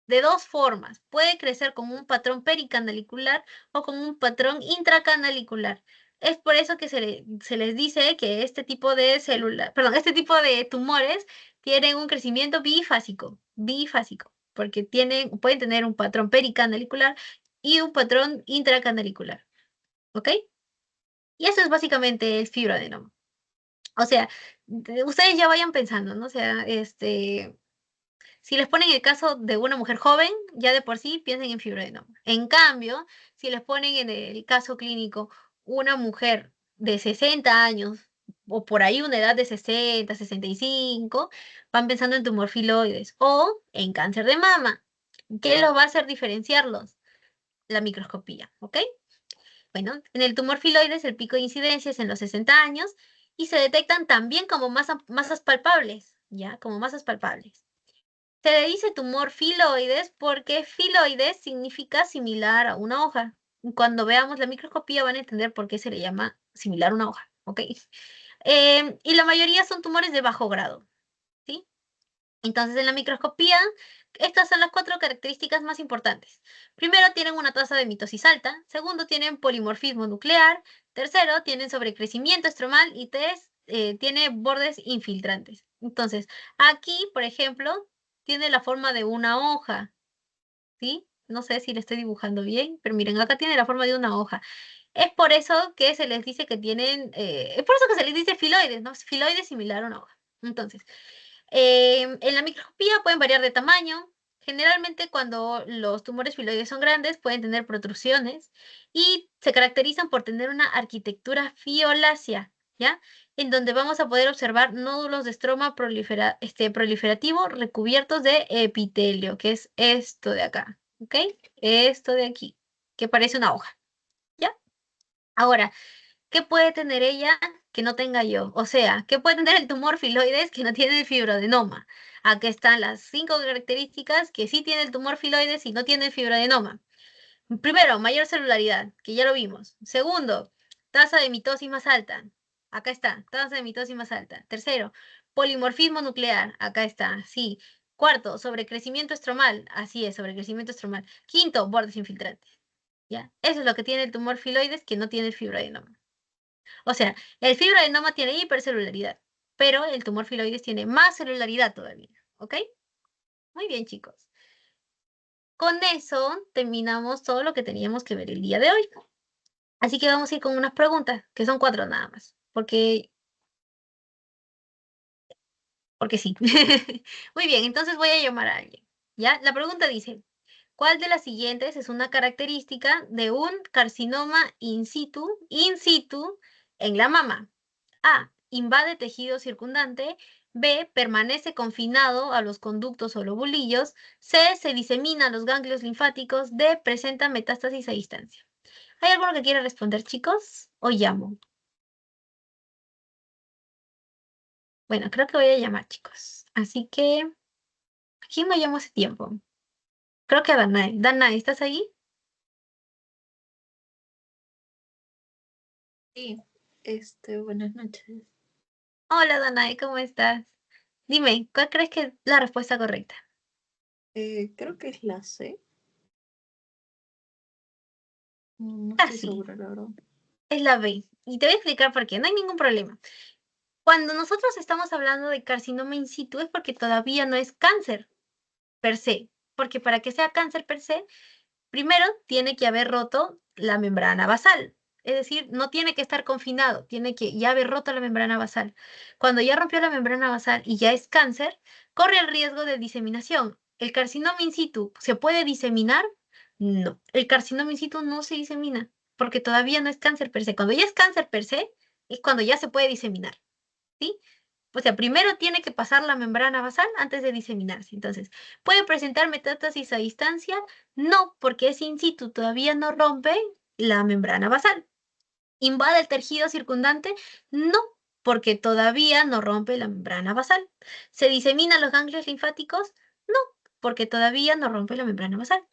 de dos formas. Puede crecer con un patrón pericanalicular o con un patrón intracanalicular. Es por eso que se les dice que este tipo de este tipo de tumores tienen un crecimiento bifásico, porque pueden tener un patrón pericanalicular y un patrón intracanalicular. ¿Ok? Y eso es básicamente el fibroadenoma. O sea, ustedes ya vayan pensando, ¿no? O sea, si les ponen el caso de una mujer joven, ya de por sí piensen en fibroadenoma. En cambio, si les ponen en el caso clínico una mujer de 60 años o por ahí una edad de 60, 65, van pensando en tumor filoides o en cáncer de mama. ¿Qué los va a hacer diferenciarlos? La microscopía, ¿ok? Bueno, en el tumor filoides el pico de incidencia es en los 60 años y se detectan también como masas palpables, ¿ya? Como masas palpables. Se le dice tumor filoides porque filoides significa similar a una hoja. Cuando veamos la microscopía van a entender por qué se le llama similar a una hoja, ¿ok? Y la mayoría son tumores de bajo grado, ¿sí? Entonces, en la microscopía, estas son las 4 características más importantes. Primero, tienen una tasa de mitosis alta. Segundo, tienen polimorfismo nuclear. Tercero, tienen sobrecrecimiento estromal. Y tres, tiene bordes infiltrantes. Entonces, aquí, por ejemplo, tiene la forma de una hoja, ¿sí? No sé si le estoy dibujando bien, pero miren, acá tiene la forma de una hoja. Es por eso que se les dice que tienen, es por eso que se les dice filoides, ¿no? Filoides similar a una hoja. Entonces, en la microscopía pueden variar de tamaño. Generalmente cuando los tumores filoides son grandes pueden tener protrusiones y se caracterizan por tener una arquitectura fiolácea, ¿ya? En donde vamos a poder observar nódulos de estroma proliferativo recubiertos de epitelio, que es esto de acá, ¿ok? Esto de aquí, que parece una hoja, ¿ya? Ahora, ¿qué puede tener ella que no tenga yo? O sea, ¿qué puede tener el tumor filoides que no tiene el fibroadenoma? Aquí están las 5 características que sí tiene el tumor filoides y no tiene el fibroadenoma. Primero, mayor celularidad, que ya lo vimos. Segundo, tasa de mitosis más alta. Acá está, tasa de mitosis más alta. Tercero, polimorfismo nuclear. Acá está, sí. Cuarto, sobrecrecimiento estromal. Así es, sobrecrecimiento estromal. Quinto, bordes infiltrantes. ¿Ya? Eso es lo que tiene el tumor filoides que no tiene el fibroadenoma. O sea, el fibroadenoma tiene hipercelularidad, pero el tumor filoides tiene más celularidad todavía, ¿ok? Muy bien, chicos. Con eso terminamos todo lo que teníamos que ver el día de hoy. Así que vamos a ir con unas preguntas, que son 4 nada más, porque sí. Muy bien, entonces voy a llamar a alguien. ¿Ya? La pregunta dice, ¿cuál de las siguientes es una característica de un carcinoma in situ en la mama? A. Invade tejido circundante. B. Permanece confinado a los conductos o lobulillos. C. Se disemina a los ganglios linfáticos. D. Presenta metástasis a distancia. ¿Hay alguno que quiera responder, chicos? ¿O llamo? Bueno, creo que voy a llamar, chicos. Así que, ¿a quién no llamo hace tiempo? Creo que a Danae. Danae, ¿estás ahí? Sí, buenas noches. Hola, Danae, ¿cómo estás? Dime, ¿cuál crees que es la respuesta correcta? Creo que es la C. No estoy Casi, segura, la verdad. es la B. Y te voy a explicar por qué, no hay ningún problema. Cuando nosotros estamos hablando de carcinoma in situ es porque todavía no es cáncer per se, porque para que sea cáncer per se, primero tiene que haber roto la membrana basal, es decir, no tiene que estar confinado, tiene que ya haber roto la membrana basal. Cuando ya rompió la membrana basal y ya es cáncer, corre el riesgo de diseminación. ¿El carcinoma in situ se puede diseminar? No, el carcinoma in situ no se disemina, porque todavía no es cáncer per se. Cuando ya es cáncer per se, es cuando ya se puede diseminar. ¿Sí? O sea, primero tiene que pasar la membrana basal antes de diseminarse. Entonces, ¿puede presentar metástasis a distancia? No, porque es in situ, todavía no rompe la membrana basal. ¿Invade el tejido circundante? No, porque todavía no rompe la membrana basal. ¿Se diseminan los ganglios linfáticos? No, porque todavía no rompe la membrana basal.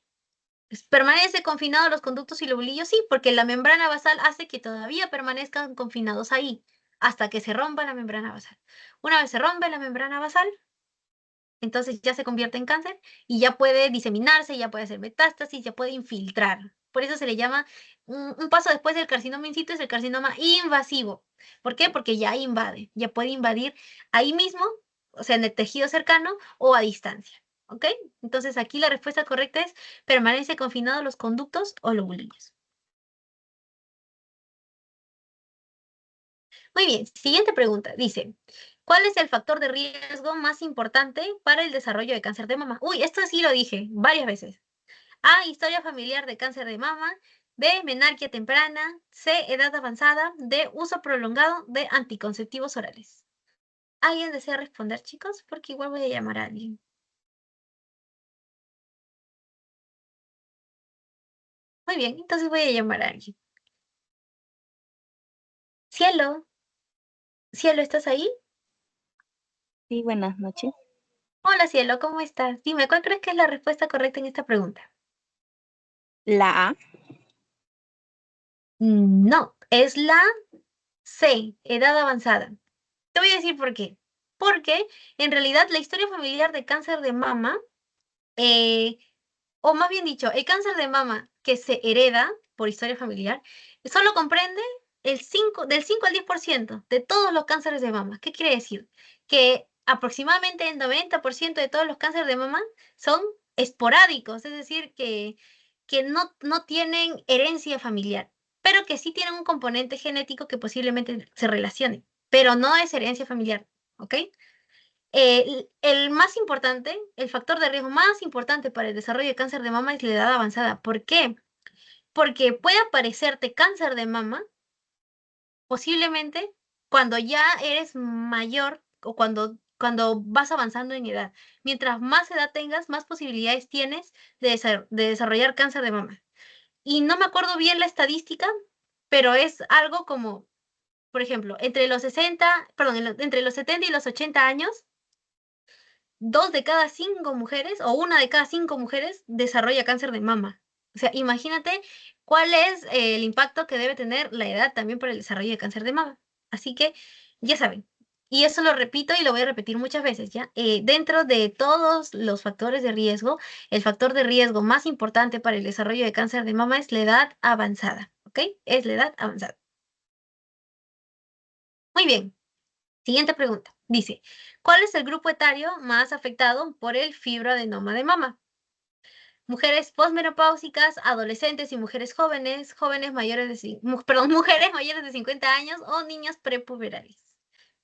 ¿Permanece confinado los conductos y lobulillos? Sí, porque la membrana basal hace que todavía permanezcan confinados ahí, hasta que se rompa la membrana basal. Una vez se rompe la membrana basal, entonces ya se convierte en cáncer y ya puede diseminarse, ya puede hacer metástasis, ya puede infiltrar. Por eso se le llama, un paso después del carcinoma in situ es el carcinoma invasivo. ¿Por qué? Porque ya invade, ya puede invadir ahí mismo, o sea, en el tejido cercano o a distancia. ¿Ok? Entonces aquí la respuesta correcta es permanece confinado los conductos o lobulillos. Muy bien, siguiente pregunta. Dice, ¿cuál es el factor de riesgo más importante para el desarrollo de cáncer de mama? Uy, esto sí lo dije varias veces. A, historia familiar de cáncer de mama. B, menarquia temprana. C, edad avanzada. D, uso prolongado de anticonceptivos orales. ¿Alguien desea responder, chicos? Porque igual voy a llamar a alguien. Muy bien, entonces voy a llamar a alguien. Cielo, Cielo, ¿estás ahí? Sí, buenas noches. Hola cielo, ¿cómo estás? Dime, ¿cuál crees que es la respuesta correcta en esta pregunta? La A. No, es la C, edad avanzada. Te voy a decir por qué. Porque en realidad la historia familiar de cáncer de mama, eh, o más bien dicho, el cáncer de mama que se hereda por historia familiar, solo comprende del 5 al 10% de todos los cánceres de mama. ¿Qué quiere decir? Que aproximadamente el 90% de todos los cánceres de mama son esporádicos, es decir, que no tienen herencia familiar, pero que sí tienen un componente genético que posiblemente se relacione, pero no es herencia familiar, ¿ok? El más importante, el factor de riesgo más importante para el desarrollo de cáncer de mama es la edad avanzada. ¿Por qué? Porque puede aparecerte cáncer de mama posiblemente cuando ya eres mayor o cuando vas avanzando en edad. Mientras más edad tengas, más posibilidades tienes de desarrollar cáncer de mama. Y no me acuerdo bien la estadística, pero es algo como, por ejemplo, entre los 70 y los 80 años, 2 de cada 5 mujeres o 1 de cada 5 mujeres desarrolla cáncer de mama. O sea, imagínate cuál es el impacto que debe tener la edad también para el desarrollo de cáncer de mama. Así que ya saben. Y eso lo repito y lo voy a repetir muchas veces, ¿ya? Dentro de todos los factores de riesgo, el factor de riesgo más importante para el desarrollo de cáncer de mama es la edad avanzada, ¿ok? Es la edad avanzada. Muy bien. Siguiente pregunta. Dice, ¿cuál es el grupo etario más afectado por el fibroadenoma de mama? Mujeres posmenopáusicas, adolescentes y mujeres jóvenes, mujeres mayores de 50 años o niñas prepuberales.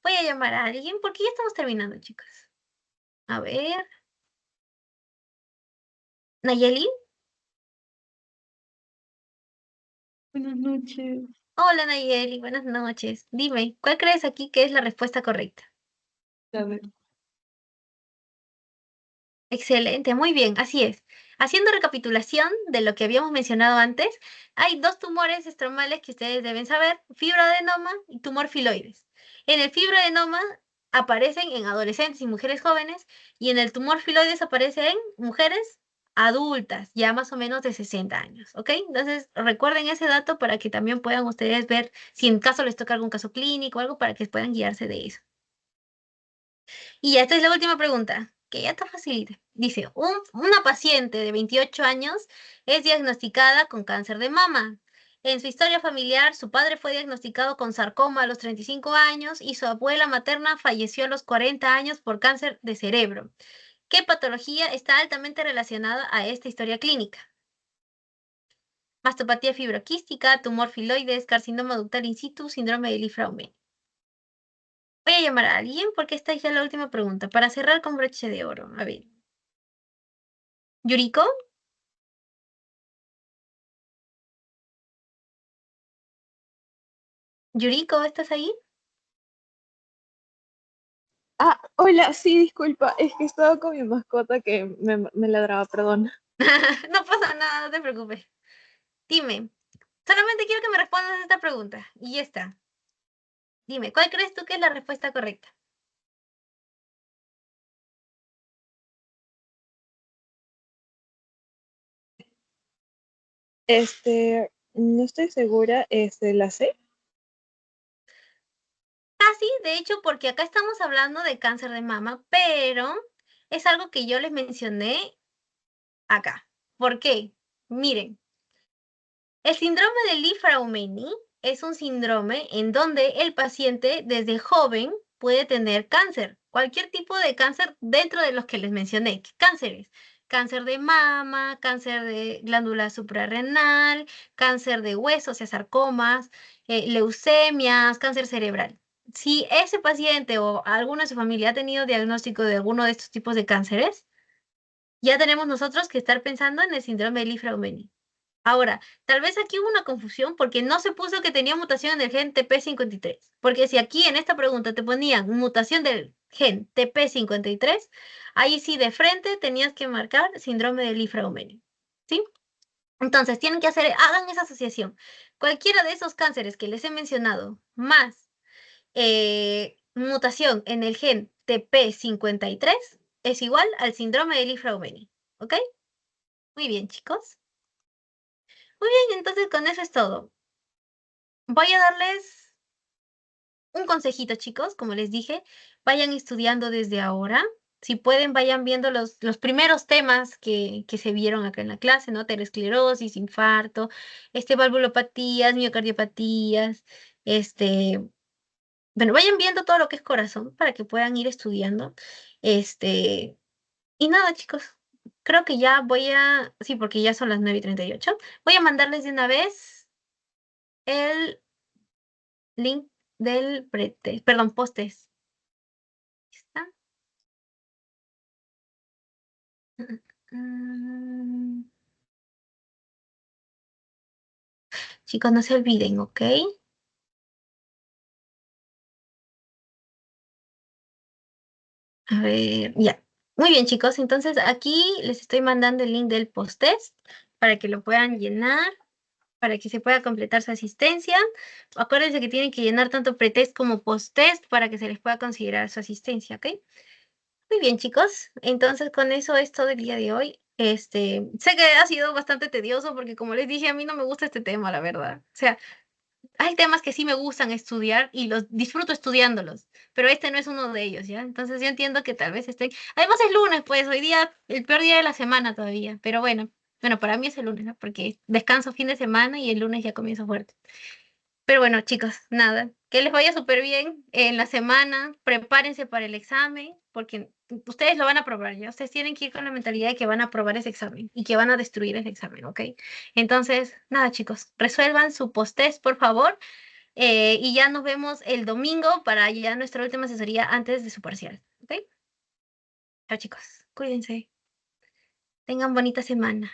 Voy a llamar a alguien porque ya estamos terminando, chicos. A ver. Nayeli. Buenas noches. Hola Nayeli, buenas noches. Dime, ¿cuál crees aquí que es la respuesta correcta? A ver, Excelente, muy bien, así es. Haciendo recapitulación de lo que habíamos mencionado antes, hay 2 tumores estromales que ustedes deben saber, fibroadenoma y tumor filoides. En el fibroadenoma aparecen en adolescentes y mujeres jóvenes y en el tumor filoides aparece en mujeres adultas, ya más o menos de 60 años, ¿ok? Entonces recuerden ese dato para que también puedan ustedes ver si en caso les toca algún caso clínico o algo para que puedan guiarse de eso. Y esta es la última pregunta, que ya está facilita. Dice, una paciente de 28 años es diagnosticada con cáncer de mama. En su historia familiar, su padre fue diagnosticado con sarcoma a los 35 años y su abuela materna falleció a los 40 años por cáncer de cerebro. ¿Qué patología está altamente relacionada a esta historia clínica? Mastopatía fibroquística, tumor filoides, carcinoma ductal in situ, síndrome de Lifraume. Voy a llamar a alguien porque esta es ya la última pregunta, para cerrar con broche de oro. A ver. ¿Yuriko? Yuriko, ¿estás ahí? Ah, hola, sí, disculpa, es que estaba con mi mascota que me ladraba, perdón. No pasa nada, no te preocupes. Dime, solamente quiero que me respondas esta pregunta y ya está. Dime, ¿cuál crees tú que es la respuesta correcta? No estoy segura, la C. Sí, de hecho, porque acá estamos hablando de cáncer de mama, pero es algo que yo les mencioné acá. ¿Por qué? Miren, el síndrome de Li-Fraumeni es un síndrome en donde el paciente desde joven puede tener cáncer, cualquier tipo de cáncer dentro de los que les mencioné. ¿Qué cánceres? Cáncer de mama, cáncer de glándula suprarrenal, cáncer de huesos, o sea, sarcomas, leucemias, cáncer cerebral. Si ese paciente o alguno de su familia ha tenido diagnóstico de alguno de estos tipos de cánceres, ya tenemos nosotros que estar pensando en el síndrome de Li-Fraumeni. Ahora, tal vez aquí hubo una confusión porque no se puso que tenía mutación en el gen TP53. Porque si aquí en esta pregunta te ponían mutación del gen TP53, ahí sí de frente tenías que marcar síndrome de Li-Fraumeni. ¿Sí? Entonces, hagan esa asociación. Cualquiera de esos cánceres que les he mencionado, más mutación en el gen TP53, es igual al síndrome de Li-Fraumeni, ¿ok? Muy bien, chicos. Muy bien, entonces con eso es todo. Voy a darles un consejito, chicos, como les dije, vayan estudiando desde ahora. Si pueden, vayan viendo los primeros temas que se vieron acá en la clase, ¿no? Aterosclerosis, infarto, valvulopatías, miocardiopatías, bueno, vayan viendo todo lo que es corazón para que puedan ir estudiando. Este, y nada, chicos, creo que ya sí, porque ya son las 9:38, voy a mandarles de una vez el link del pretest, perdón, postes. ¿Está? Mm, Chicos, no se olviden, ¿ok? A ver, ya. Muy bien, chicos. Entonces aquí les estoy mandando el link del post-test para que lo puedan llenar, para que se pueda completar su asistencia. Acuérdense que tienen que llenar tanto pretest como post-test para que se les pueda considerar su asistencia, ¿ok? Muy bien, chicos. Entonces con eso es todo el día de hoy. Sé que ha sido bastante tedioso porque como les dije, a mí no me gusta este tema, la verdad. O sea, hay temas que sí me gustan estudiar y los disfruto estudiándolos, pero este no es uno de ellos, ¿ya? Entonces yo entiendo que tal vez estén. Además es lunes, pues hoy día, el peor día de la semana todavía, pero bueno, para mí es el lunes, ¿no? Porque descanso fin de semana y el lunes ya comienzo fuerte. Pero bueno, chicos, nada, que les vaya súper bien en la semana, prepárense para el examen, porque ustedes lo van a aprobar, ¿ya? Ustedes tienen que ir con la mentalidad de que van a aprobar ese examen y que van a destruir ese examen, ¿ok? Entonces, nada, chicos, resuelvan su post-test, por favor. Y ya nos vemos el domingo para ya nuestra última asesoría antes de su parcial. ¿Ok? Chao, chicos. Cuídense. Tengan bonita semana.